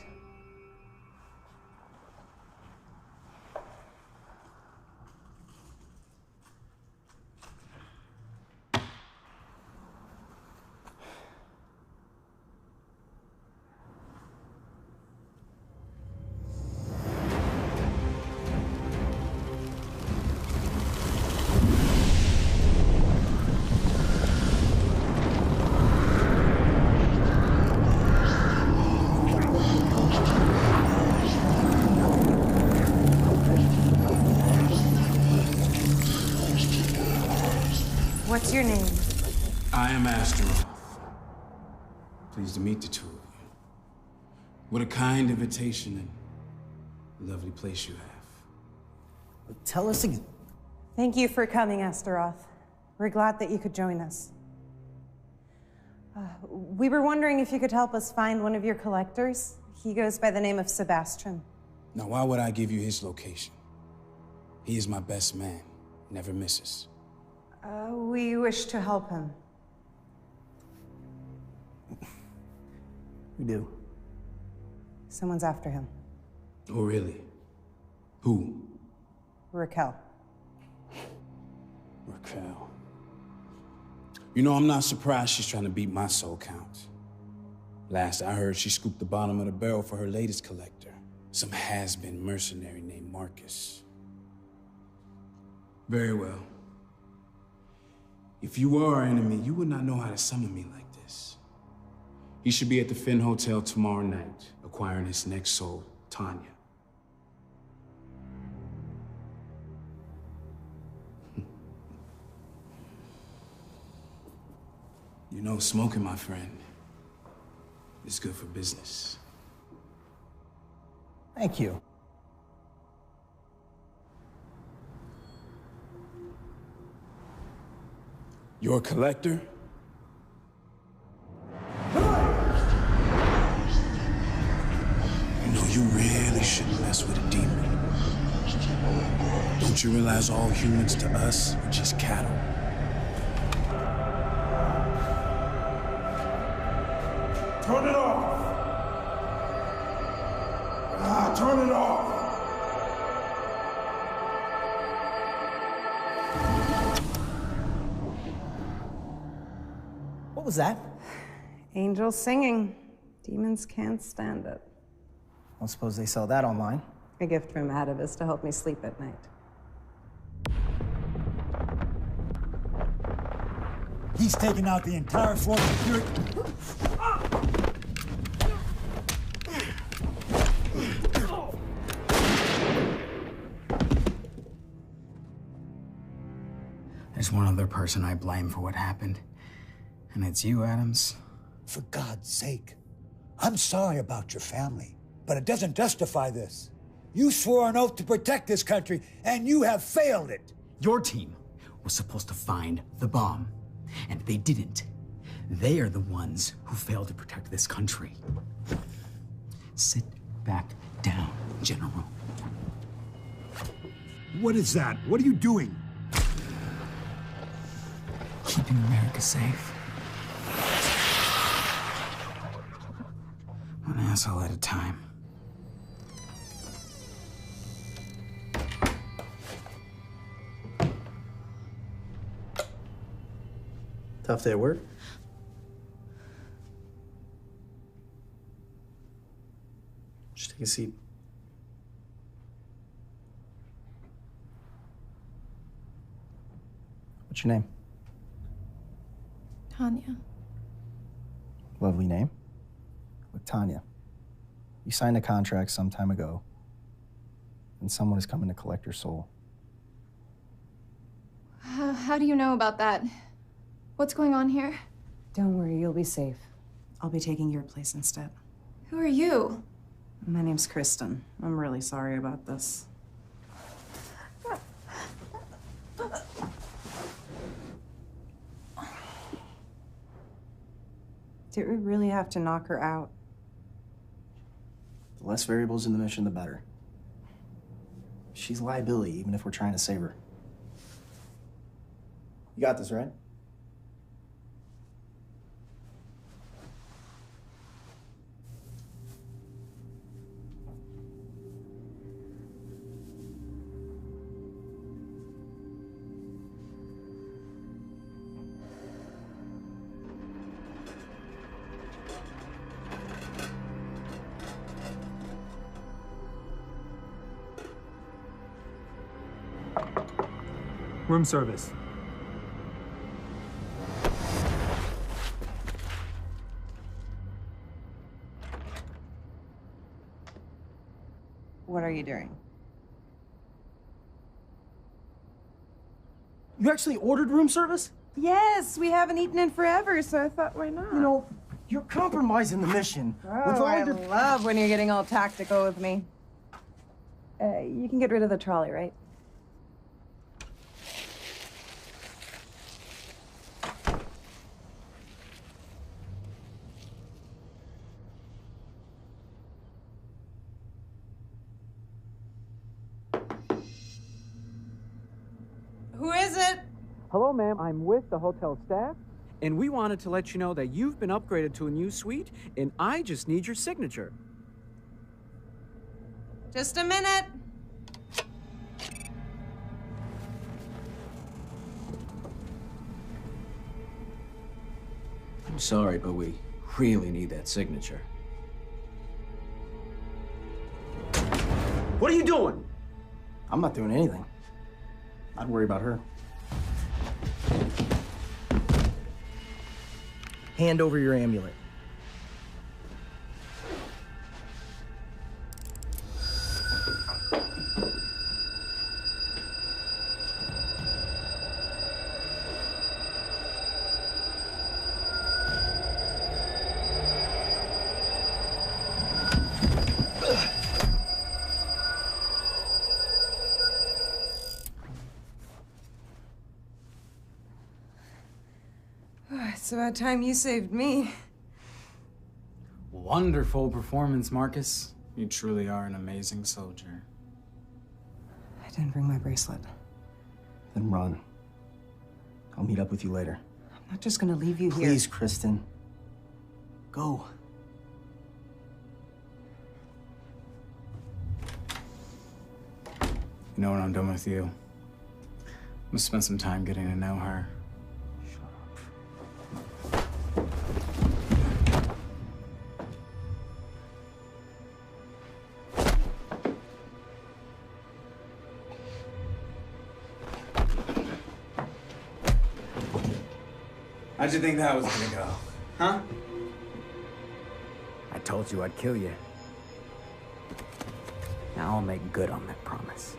What's your name? I am Astaroth. Pleased to meet the two of you. What a kind invitation and lovely place you have. Tell us again. Thank you for coming, Astaroth. We're glad that you could join us. We were wondering if you could help us find one of your collectors. He goes by the name of Sebastian. Now, why would I give you his location? He is my best man, never misses. We wish to help him. We do. Someone's after him. Oh, really? Who? Raquel. Raquel. You know, I'm not surprised she's trying to beat my soul count. Last I heard, she scooped the bottom of the barrel for her latest collector, some has-been mercenary named Marcus. Very well. If you were our enemy, you would not know how to summon me like this. He should be at the Finn Hotel tomorrow night, acquiring his next soul, Tanya. You know, smoking, my friend, is good for business. Thank you. You're a collector? You know, you really shouldn't mess with a demon. Don't you realize all humans to us are just cattle? Turn it off! Turn it off! What was that? Angels singing. Demons can't stand it. I don't suppose they sell that online. A gift from Atavist to help me sleep at night. He's taking out the entire floor of security. There's one other person I blame for what happened. And it's you, Adams. For God's sake. I'm sorry about your family, but it doesn't justify this. You swore an oath to protect this country, and you have failed it. Your team was supposed to find the bomb, and they didn't. They are the ones who failed to protect this country. Sit back down, General. What is that? What are you doing? Keeping America safe. One asshole at a time. Tough day at work? Just take a seat. What's your name? Tanya. Lovely name. Look, Tanya, you signed a contract some time ago, and someone is coming to collect your soul. How do you know about that? What's going on here? Don't worry, you'll be safe. I'll be taking your place instead. Who are you? My name's Kristen. I'm really sorry about this. Did we really have to knock her out? The less variables in the mission, the better. She's a liability, even if we're trying to save her. You got this, right? Room service. What are you doing? You actually ordered room service? Yes, we haven't eaten in forever, so I thought, why not? You know, you're compromising the mission. Oh, I love when you're getting all tactical with me. You can get rid of the trolley, right? Who is it? Hello, ma'am. I'm with the hotel staff, and we wanted to let you know that you've been upgraded to a new suite, and I just need your signature. Just a minute. I'm sorry, but we really need that signature. What are you doing? I'm not doing anything. I'd worry about her. Hand over your amulet. It's about time you saved me. Wonderful performance, Marcus. You truly are an amazing soldier. I didn't bring my bracelet. Then run. I'll meet up with you later. I'm not just gonna leave you here. Please, Kristen. Go. You know, when I'm done with you, I'm gonna spend some time getting to know her. How'd you think that was gonna go? Huh? I told you I'd kill you. Now I'll make good on that promise.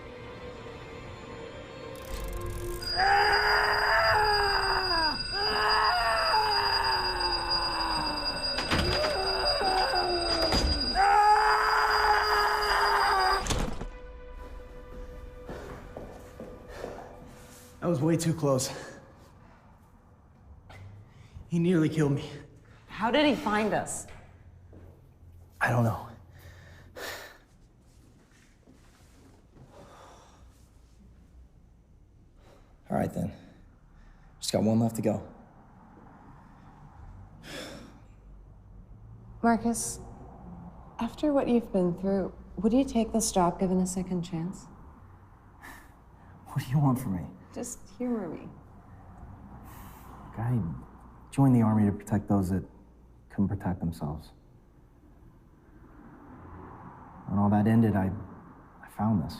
That was way too close. He nearly killed me. How did he find us? I don't know. All right, then. Just got one left to go. Marcus, after what you've been through, would you take this job given a second chance? What do you want from me? Just humor me. I joined the army to protect those that couldn't protect themselves. When all that ended, I found this.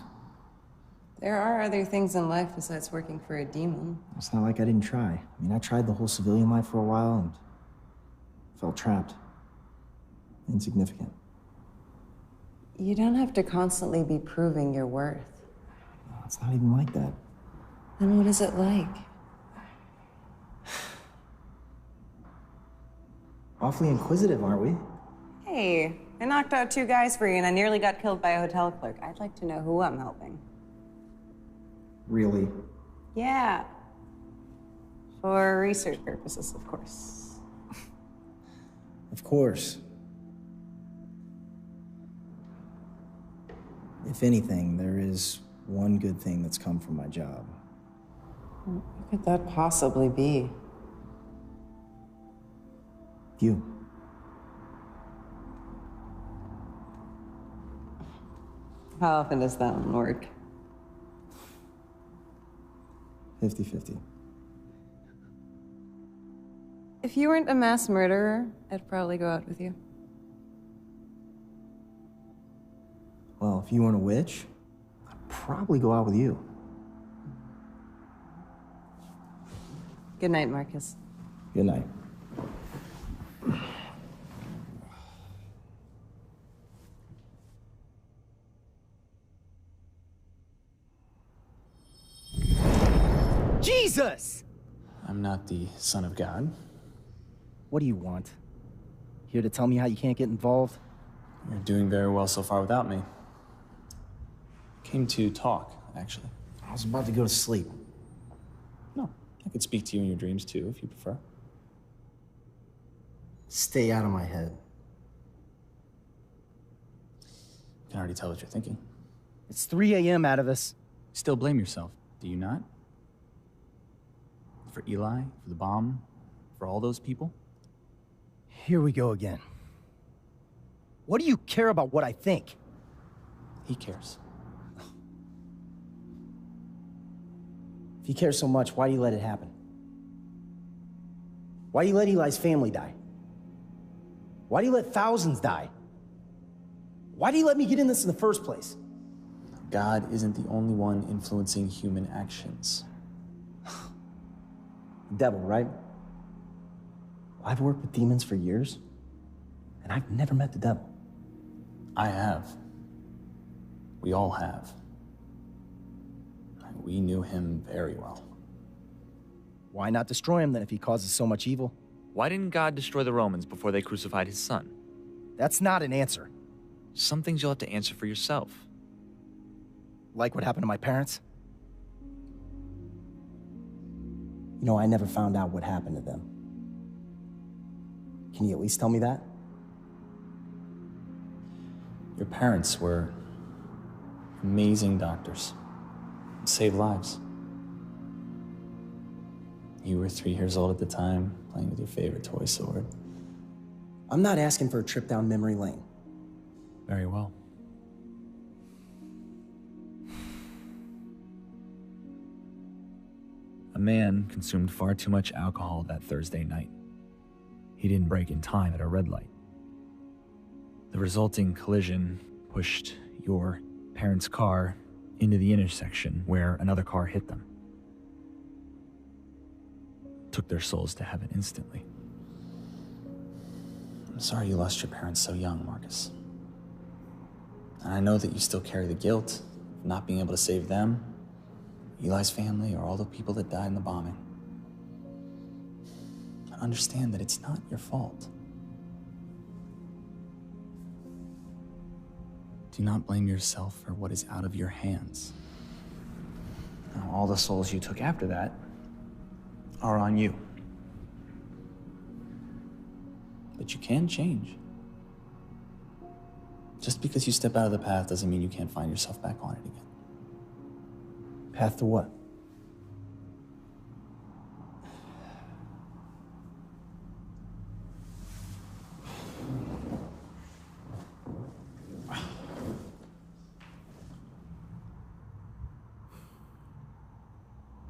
There are other things in life besides working for a demon. It's not like I didn't try. I mean, I tried the whole civilian life for a while, and Felt trapped. Insignificant. You don't have to constantly be proving your worth. It's not even like that. Then what is it like? Awfully inquisitive, aren't we? Hey, I knocked out 2 guys for you and I nearly got killed by a hotel clerk. I'd like to know who I'm helping. Really? Yeah. For research purposes, of course. Of course. If anything, there is one good thing that's come from my job. What could that possibly be? You. How often does that one work? 50-50. If you weren't a mass murderer, I'd probably go out with you. Well, if you weren't a witch, I'd probably go out with you. Good night, Marcus. Good night. Jesus! I'm not the son of God. What do you want? Here to tell me how you can't get involved? You're doing very well so far without me. Came to talk, actually. I was about to go to sleep. No, I could speak to you in your dreams too, if you prefer. Stay out of my head. I can already tell what you're thinking. It's 3 a.m. out of us. Still blame yourself, do you not? For Eli, for the bomb, for all those people? Here we go again. What do you care about what I think? He cares. If you care so much, why do you let it happen? Why do you let Eli's family die? Why do you let thousands die? Why do you let me get in this in the first place? God isn't the only one influencing human actions. Devil, right? I've worked with demons for years, and I've never met the devil. I have. We all have. We knew him very well. Why not destroy him then if he causes so much evil? Why didn't God destroy the Romans before they crucified his son? That's not an answer. Some things you'll have to answer for yourself. Like what happened to my parents? You know, I never found out what happened to them. Can you at least tell me that? Your parents were amazing doctors. Saved lives. You were 3 years old at the time, playing with your favorite toy sword. I'm not asking for a trip down memory lane. Very well. A man consumed far too much alcohol that Thursday night. He didn't brake in time at a red light. The resulting collision pushed your parents' car into the intersection where another car hit them. Took their souls to heaven instantly. I'm sorry you lost your parents so young, Marcus. And I know that you still carry the guilt of not being able to save them, Eli's family, or all the people that died in the bombing. But understand that it's not your fault. Do not blame yourself for what is out of your hands. Now, all the souls you took after that are on you. But you can change. Just because you step out of the path doesn't mean you can't find yourself back on it again. Path to what?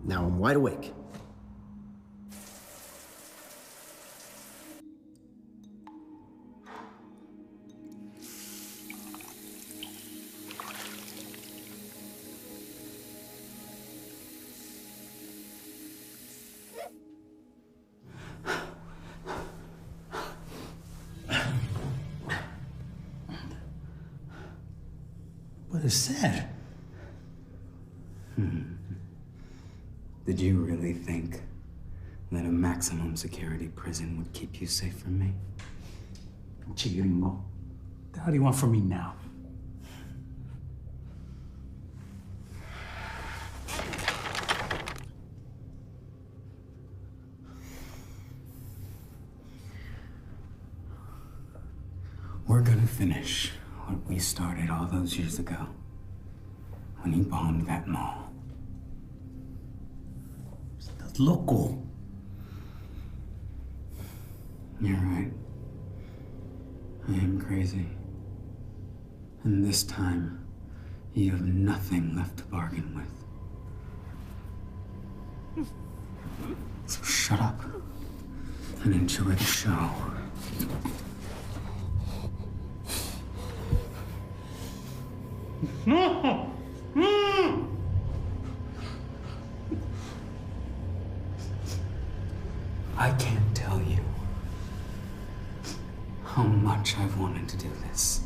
Now I'm wide awake. what is said. Did you really think that a maximum security prison would keep you safe from me? Chigringo, what the hell do you want from me now? We're gonna finish what we started all those years ago when you bombed that mall. Estás loco. You're right. I am crazy. And this time, you have nothing left to bargain with. So shut up and enjoy the show. No! I can't tell you how much I've wanted to do this.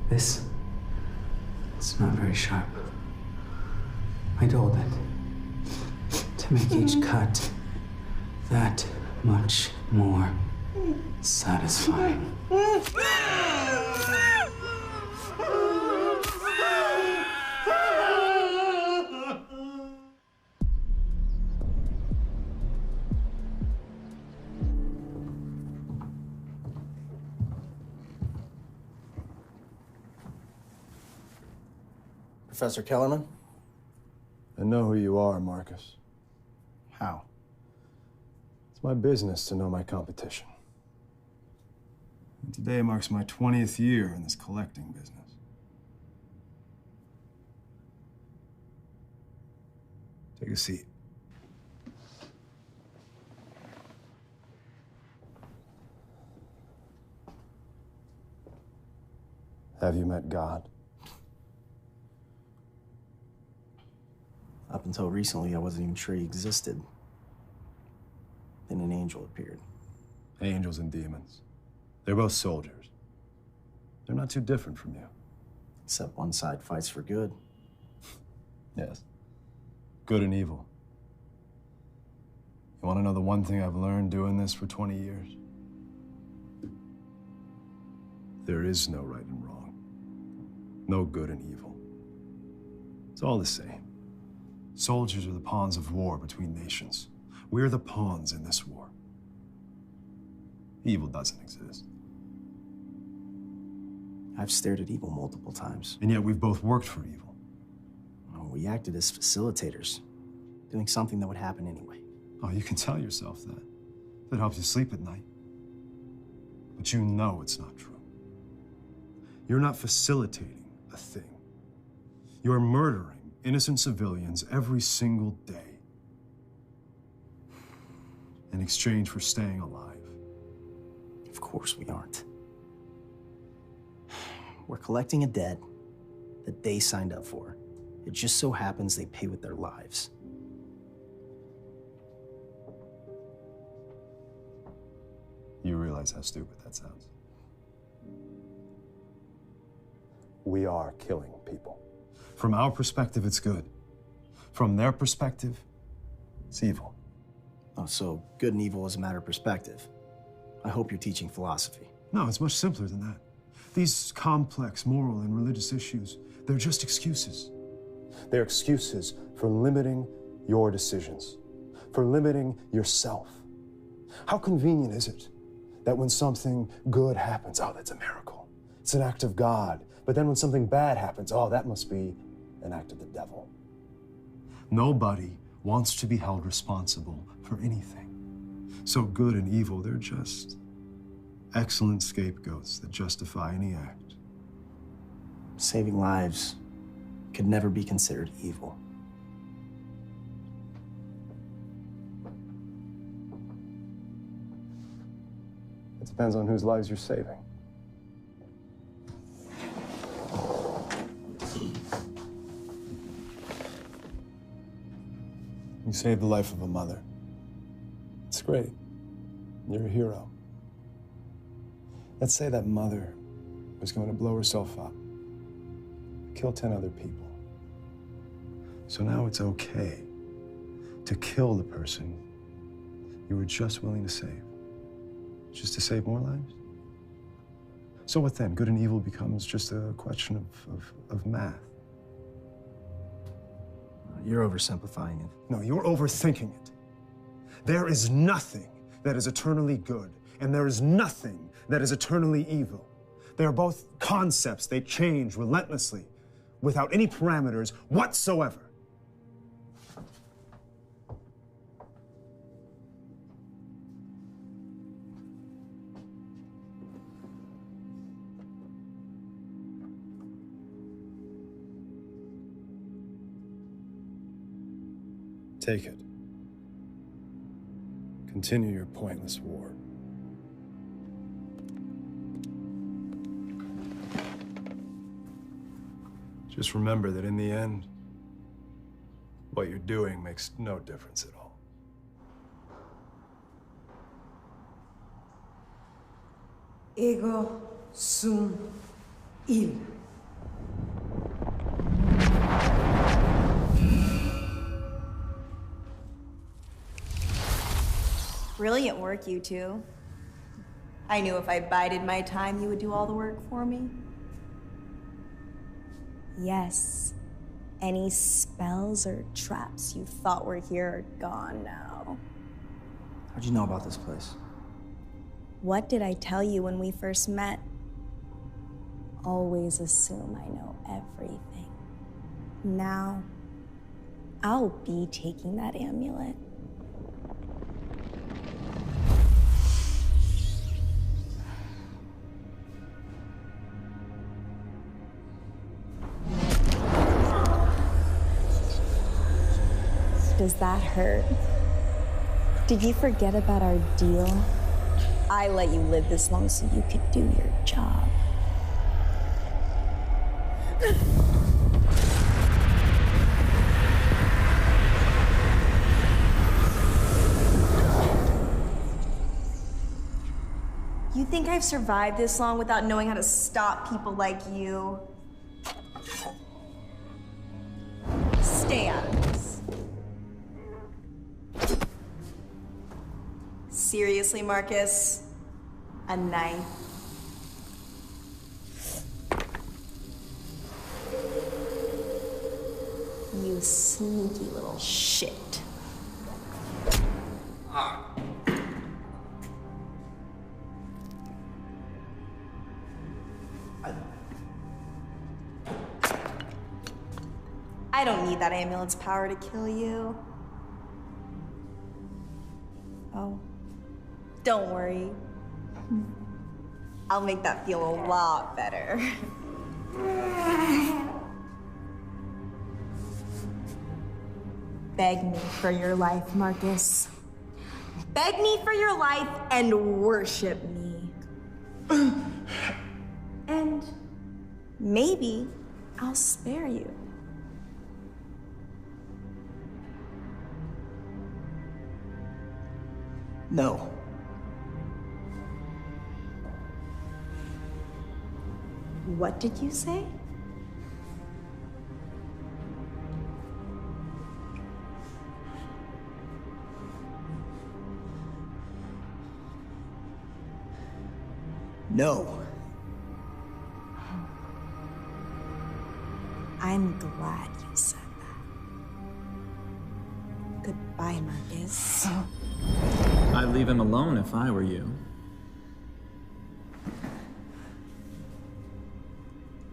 This, it's not very sharp. I told it to make each cut that much more satisfying. Professor Kellerman? I know who you are, Marcus. How? It's my business to know my competition. And today marks my 20th year in this collecting business. Take a seat. Have you met God? Up until recently, I wasn't even sure he existed. Then an angel appeared. Angels and demons. They're both soldiers. They're not too different from you. Except one side fights for good. Yes. Good and evil. You want to know the one thing I've learned doing this for 20 years? There is no right and wrong. No good and evil. It's all the same. Soldiers are the pawns of war between nations. We're the pawns in this war. Evil doesn't exist. I've stared at evil multiple times. And yet we've both worked for evil. Oh, we acted as facilitators, doing something that would happen anyway. Oh, you can tell yourself that. That helps you sleep at night. But you know it's not true. You're not facilitating a thing. You're murdering innocent civilians every single day in exchange for staying alive. Of course we aren't. We're collecting a debt that they signed up for. It just so happens they pay with their lives. You realize how stupid that sounds? We are killing people. From our perspective, it's good. From their perspective, it's evil. Oh, so good and evil is a matter of perspective. I hope you're teaching philosophy. No, it's much simpler than that. These complex moral and religious issues, they're just excuses. They're excuses for limiting your decisions, for limiting yourself. How convenient is it that when something good happens, oh, that's a miracle. It's an act of God. But then when something bad happens, oh, that must be an act of the devil. Nobody wants to be held responsible for anything. So good and evil, they're just excellent scapegoats that justify any act. Saving lives could never be considered evil. It depends on whose lives you're saving. saved the life of a mother. It's great. You're a hero. Let's say that mother was going to blow herself up, kill 10 other people. So now it's okay to kill the person you were just willing to save, just to save more lives? So what then? Good and evil becomes just a question of math. You're oversimplifying it. No, you're overthinking it. There is nothing that is eternally good, and there is nothing that is eternally evil. They are both concepts. They change relentlessly, without any parameters whatsoever. Take it. Continue your pointless war. Just remember that in the end, what you're doing makes no difference at all. Ego sum il. Brilliant work, you two. I knew if I bided my time, you would do all the work for me. Yes. Any spells or traps you thought were here are gone now. How'd you know about this place? What did I tell you when we first met? Always assume I know everything. Now, I'll be taking that amulet. Does that hurt? Did you forget about our deal? I let you live this long so you could do your job. You think I've survived this long without knowing how to stop people like you? Stay out of this. Seriously, Marcus? A knife? You sneaky little shit. I don't need that amulet's power to kill you. Oh. Don't worry. I'll make that feel a lot better. Beg me for your life, Marcus. Beg me for your life and worship me. And maybe I'll spare you. No. What did you say? No. I'm glad you said that. Goodbye, Marcus. I'd leave him alone if I were you.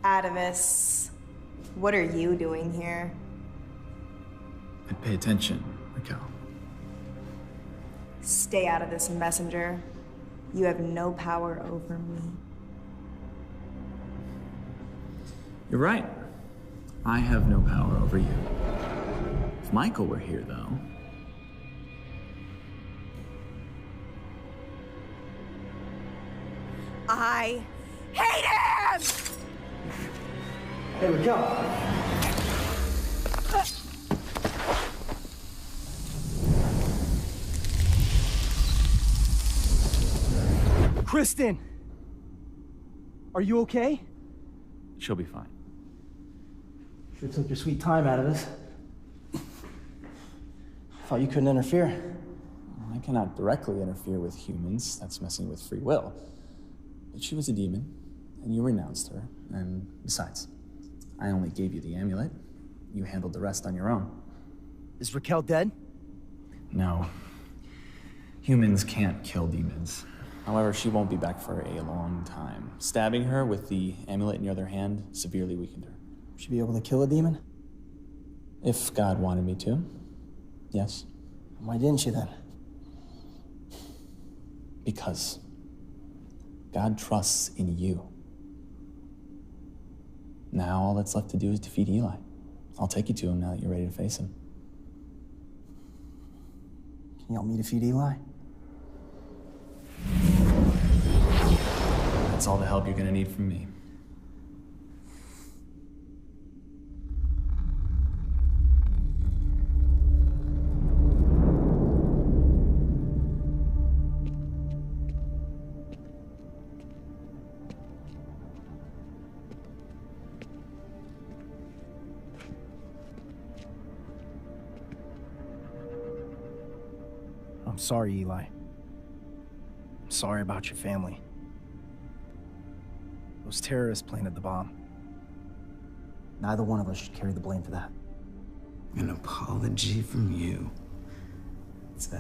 Atavis, what are you doing here? I'd pay attention, Kalo. Stay out of this, messenger. You have no power over me. You're right. I have no power over you. If Michael were here, though... I hate him! There we go. Kristen! Are you okay? She'll be fine. Sure took your sweet time out of this. Thought you couldn't interfere. I cannot directly interfere with humans. That's messing with free will. But she was a demon, and you renounced her. And besides, I only gave you the amulet. You handled the rest on your own. Is Raquel dead? No. Humans can't kill demons. However, she won't be back for a long time. Stabbing her with the amulet in your other hand severely weakened her. Should be able to kill a demon? If God wanted me to, yes. Why didn't you then? Because God trusts in you. Now all that's left to do is defeat Eli. I'll take you to him now that you're ready to face him. Can you help me defeat Eli? That's all the help you're gonna need from me. I'm sorry, Eli. I'm sorry about your family. Those terrorists planted the bomb. Neither one of us should carry the blame for that. An apology from you. It's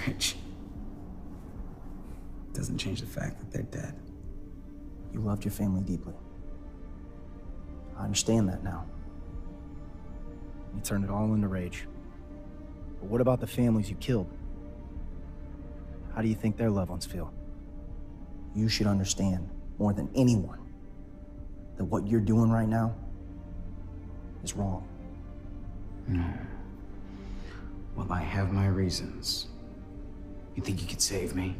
rich. Doesn't change the fact that they're dead. You loved your family deeply. I understand that now. You turned it all into rage. But what about the families you killed? How do you think their loved ones feel? You should understand more than anyone that what you're doing right now is wrong. No. Well, I have my reasons. You think you could save me?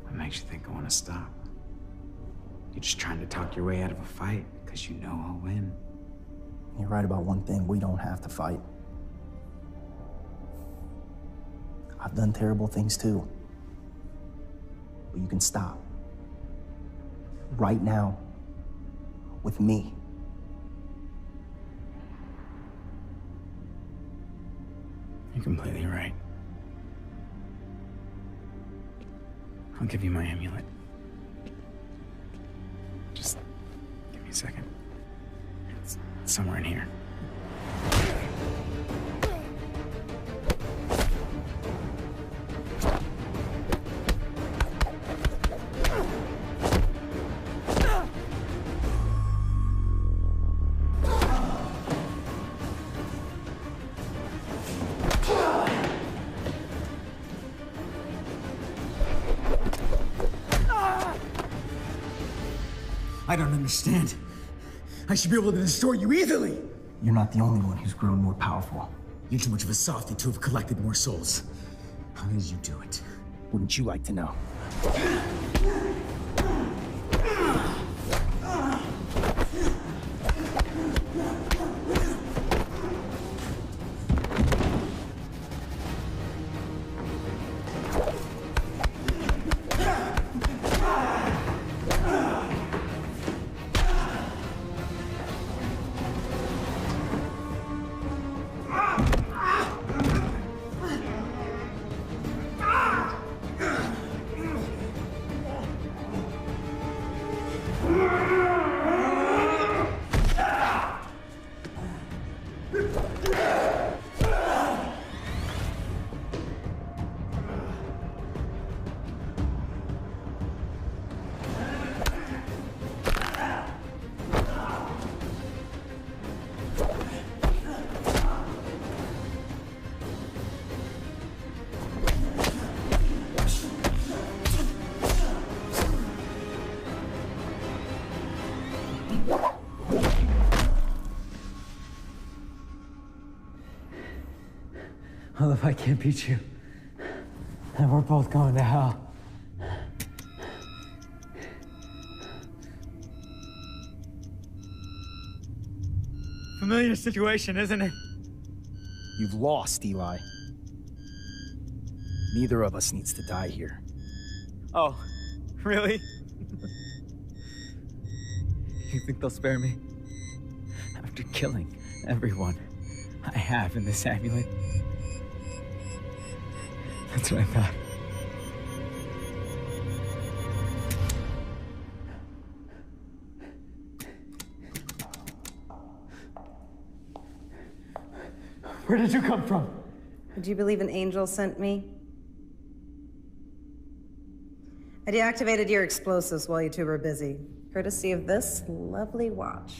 What makes you think I want to stop? You're just trying to talk your way out of a fight because you know I'll win. You're right about one thing, we don't have to fight. I've done terrible things too. But you can stop. Right now. With me. You're completely right. I'll give you my amulet. Just give me a second. It's somewhere in here. I don't understand. I should be able to destroy you easily. You're not the only one who's grown more powerful. You're too much of a softie to have collected more souls. How did you do it? Wouldn't you like to know? Well, if I can't beat you, then we're both going to hell. Familiar situation, isn't it? You've lost, Eli. Neither of us needs to die here. Oh, really? You think they'll spare me? After killing everyone I have in this amulet? That's what I thought. Where did you come from? Would you believe an angel sent me? I deactivated your explosives while you two were busy, courtesy of this lovely watch.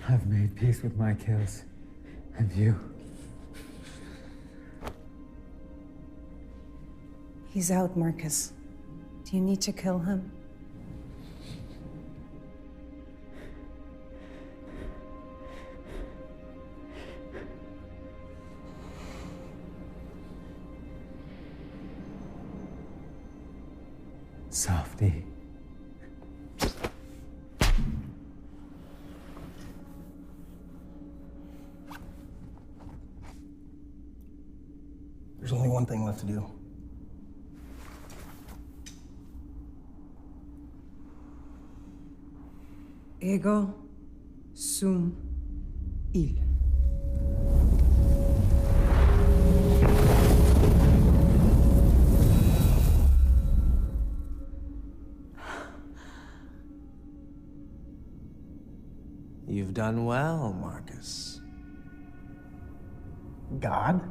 I've made peace with my kills. And you? He's out, Marcus. Do you need to kill him? Softy. There's only one thing left to do. Ego sum il. You've done well, Marcus. God?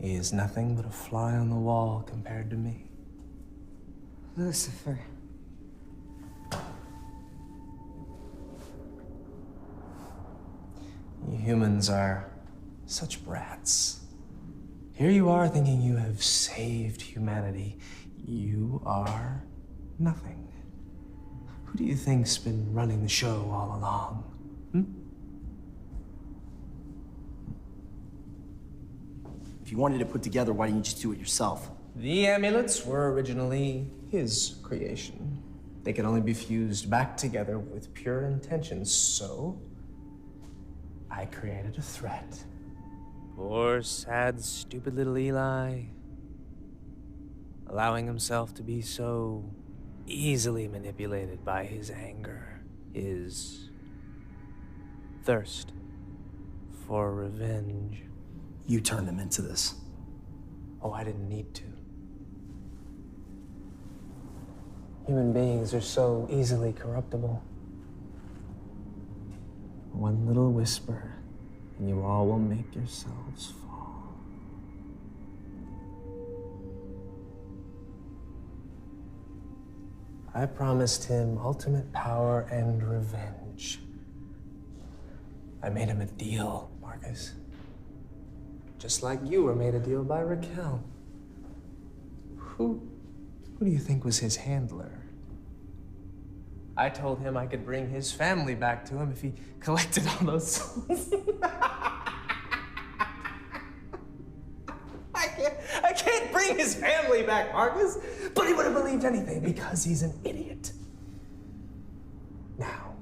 He is nothing but a fly on the wall compared to me. Lucifer. You humans are such brats. Here you are thinking you have saved humanity. You are nothing. Who do you think's been running the show all along? If you wanted it put together, why didn't you just do it yourself? The amulets were originally his creation. They could only be fused back together with pure intentions, so I created a threat. Poor, sad, stupid little Eli. Allowing himself to be so easily manipulated by his anger, his thirst for revenge. You turned him into this. Oh, I didn't need to. Human beings are so easily corruptible. One little whisper, and you all will make yourselves fall. I promised him ultimate power and revenge. I made him a deal, Marcus. Just like you were made a deal by Raquel. Who do you think was his handler? I told him I could bring his family back to him if he collected all those souls. I can't bring his family back, Marcus. But he would have believed anything because he's an idiot. Now,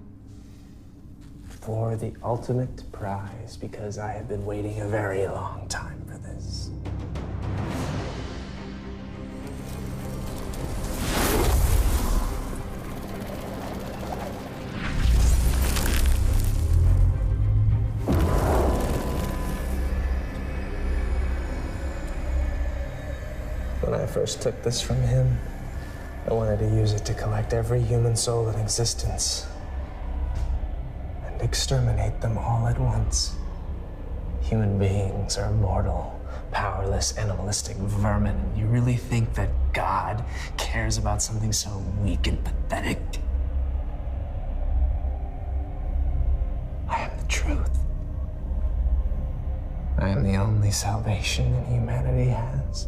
for the ultimate prize, because I have been waiting a very long time for this. When I first took this from him, I wanted to use it to collect every human soul in existence and exterminate them all at once. Human beings are mortal, powerless, animalistic vermin. And you really think that God cares about something so weak and pathetic? I am the truth. I am the only salvation that humanity has.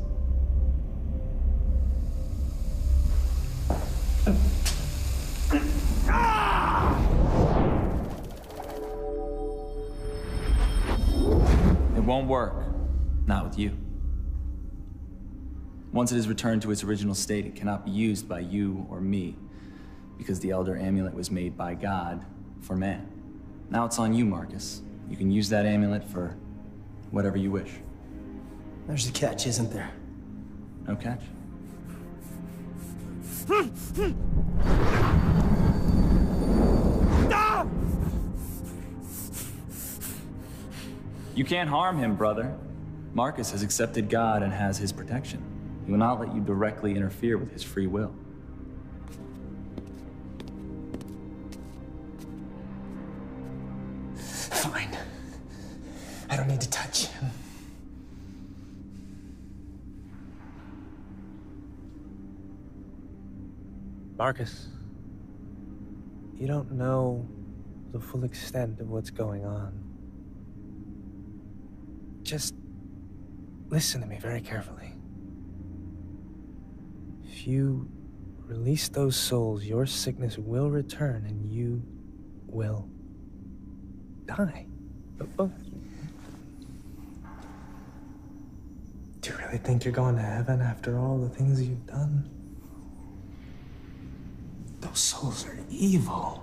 It won't work. Not with you. Once it is returned to its original state, it cannot be used by you or me. because the Elder Amulet was made by God for man. Now it's on you, Marcus. You can use that amulet for whatever you wish. There's a catch, isn't there? No catch. You can't harm him, brother. Marcus has accepted God and has his protection. He will not let you directly interfere with his free will. Fine. I don't need to touch him. Marcus, you don't know the full extent of what's going on. Just listen to me very carefully. If you release those souls, your sickness will return and you will die. Do you really think you're going to heaven after all the things you've done? Those souls are evil.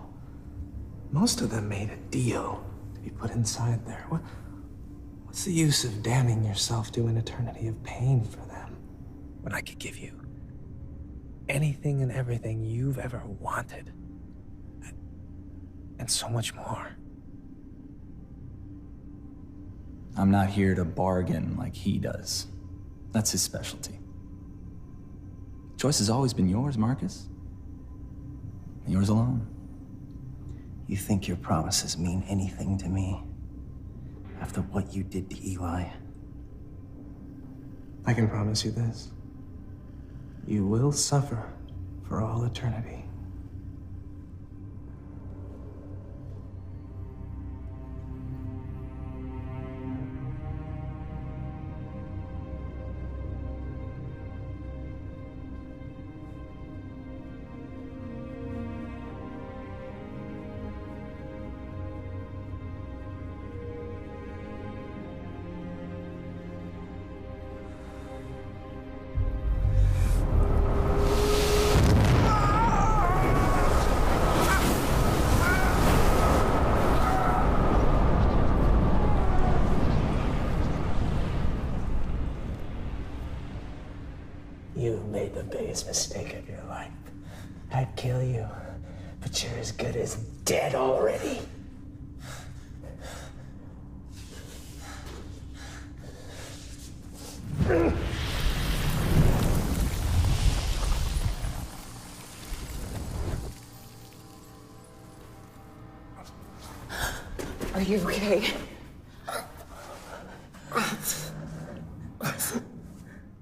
Most of them made a deal to be put inside there. What's the use of damning yourself to an eternity of pain for them when I could give you anything and everything you've ever wanted? And so much more. I'm not here to bargain like he does. That's his specialty. Choice has always been yours, Marcus. Yours alone. You think your promises mean anything to me? After what you did to Eli? I can promise you this. You will suffer for all eternity. You made the biggest mistake of your life. I'd kill you, but you're as good as dead already. Are you okay?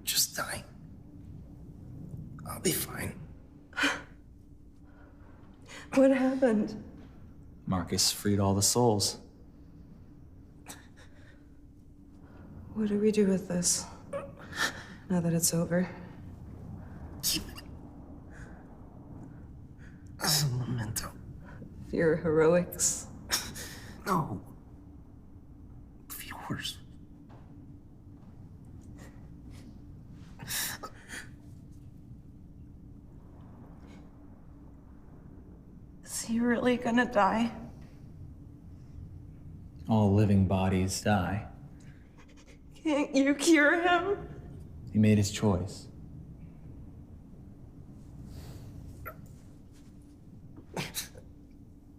Just dying. I'll be fine. What happened? Marcus freed all the souls. What do we do with this? Now that it's over? Keep it as a memento. For your heroics? No. Of yours. Is he really gonna die? All living bodies die. Can't you cure him? He made his choice.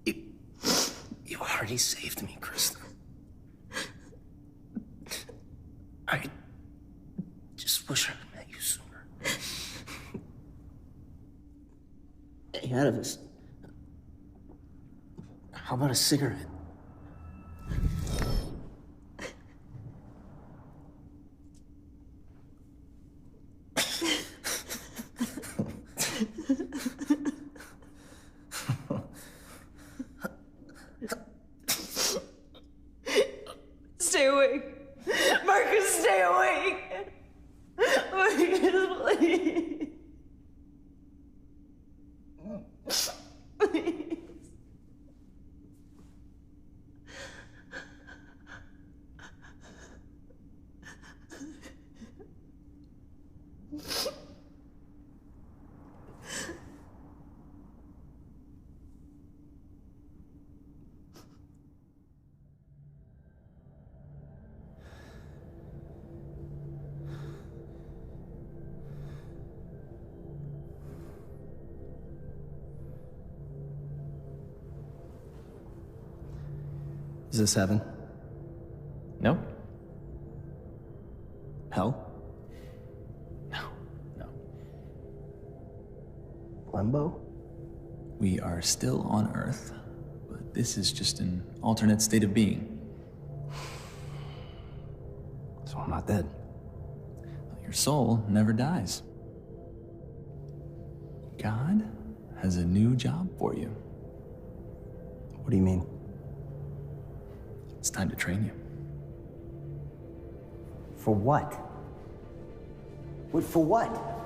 You already saved me, Krista. I just wish I'd met you sooner. Hey, Atticus. How about a cigarette? Stay awake. Marcus, stay awake. Marcus, please. Please. Is this heaven? Nope. Hell? No. Limbo? We are still on Earth, but this is just an alternate state of being. So I'm not dead. Your soul never dies. God has a new job for you. What do you mean? It's time to train you. For what? For what?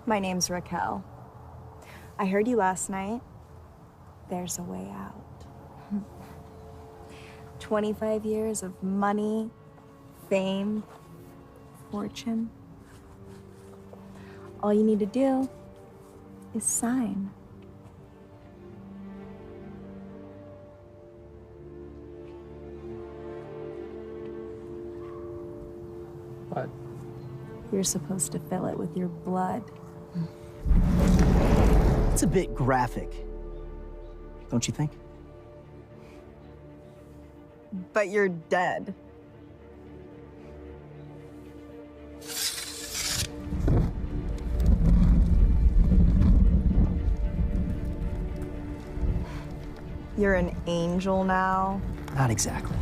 My name's Raquel. I heard you last night. There's a way out. 25 years of money, fame, fortune. All you need to do is sign. What? You're supposed to fill it with your blood. It's a bit graphic, don't you think? But you're dead. You're an angel now? Not exactly.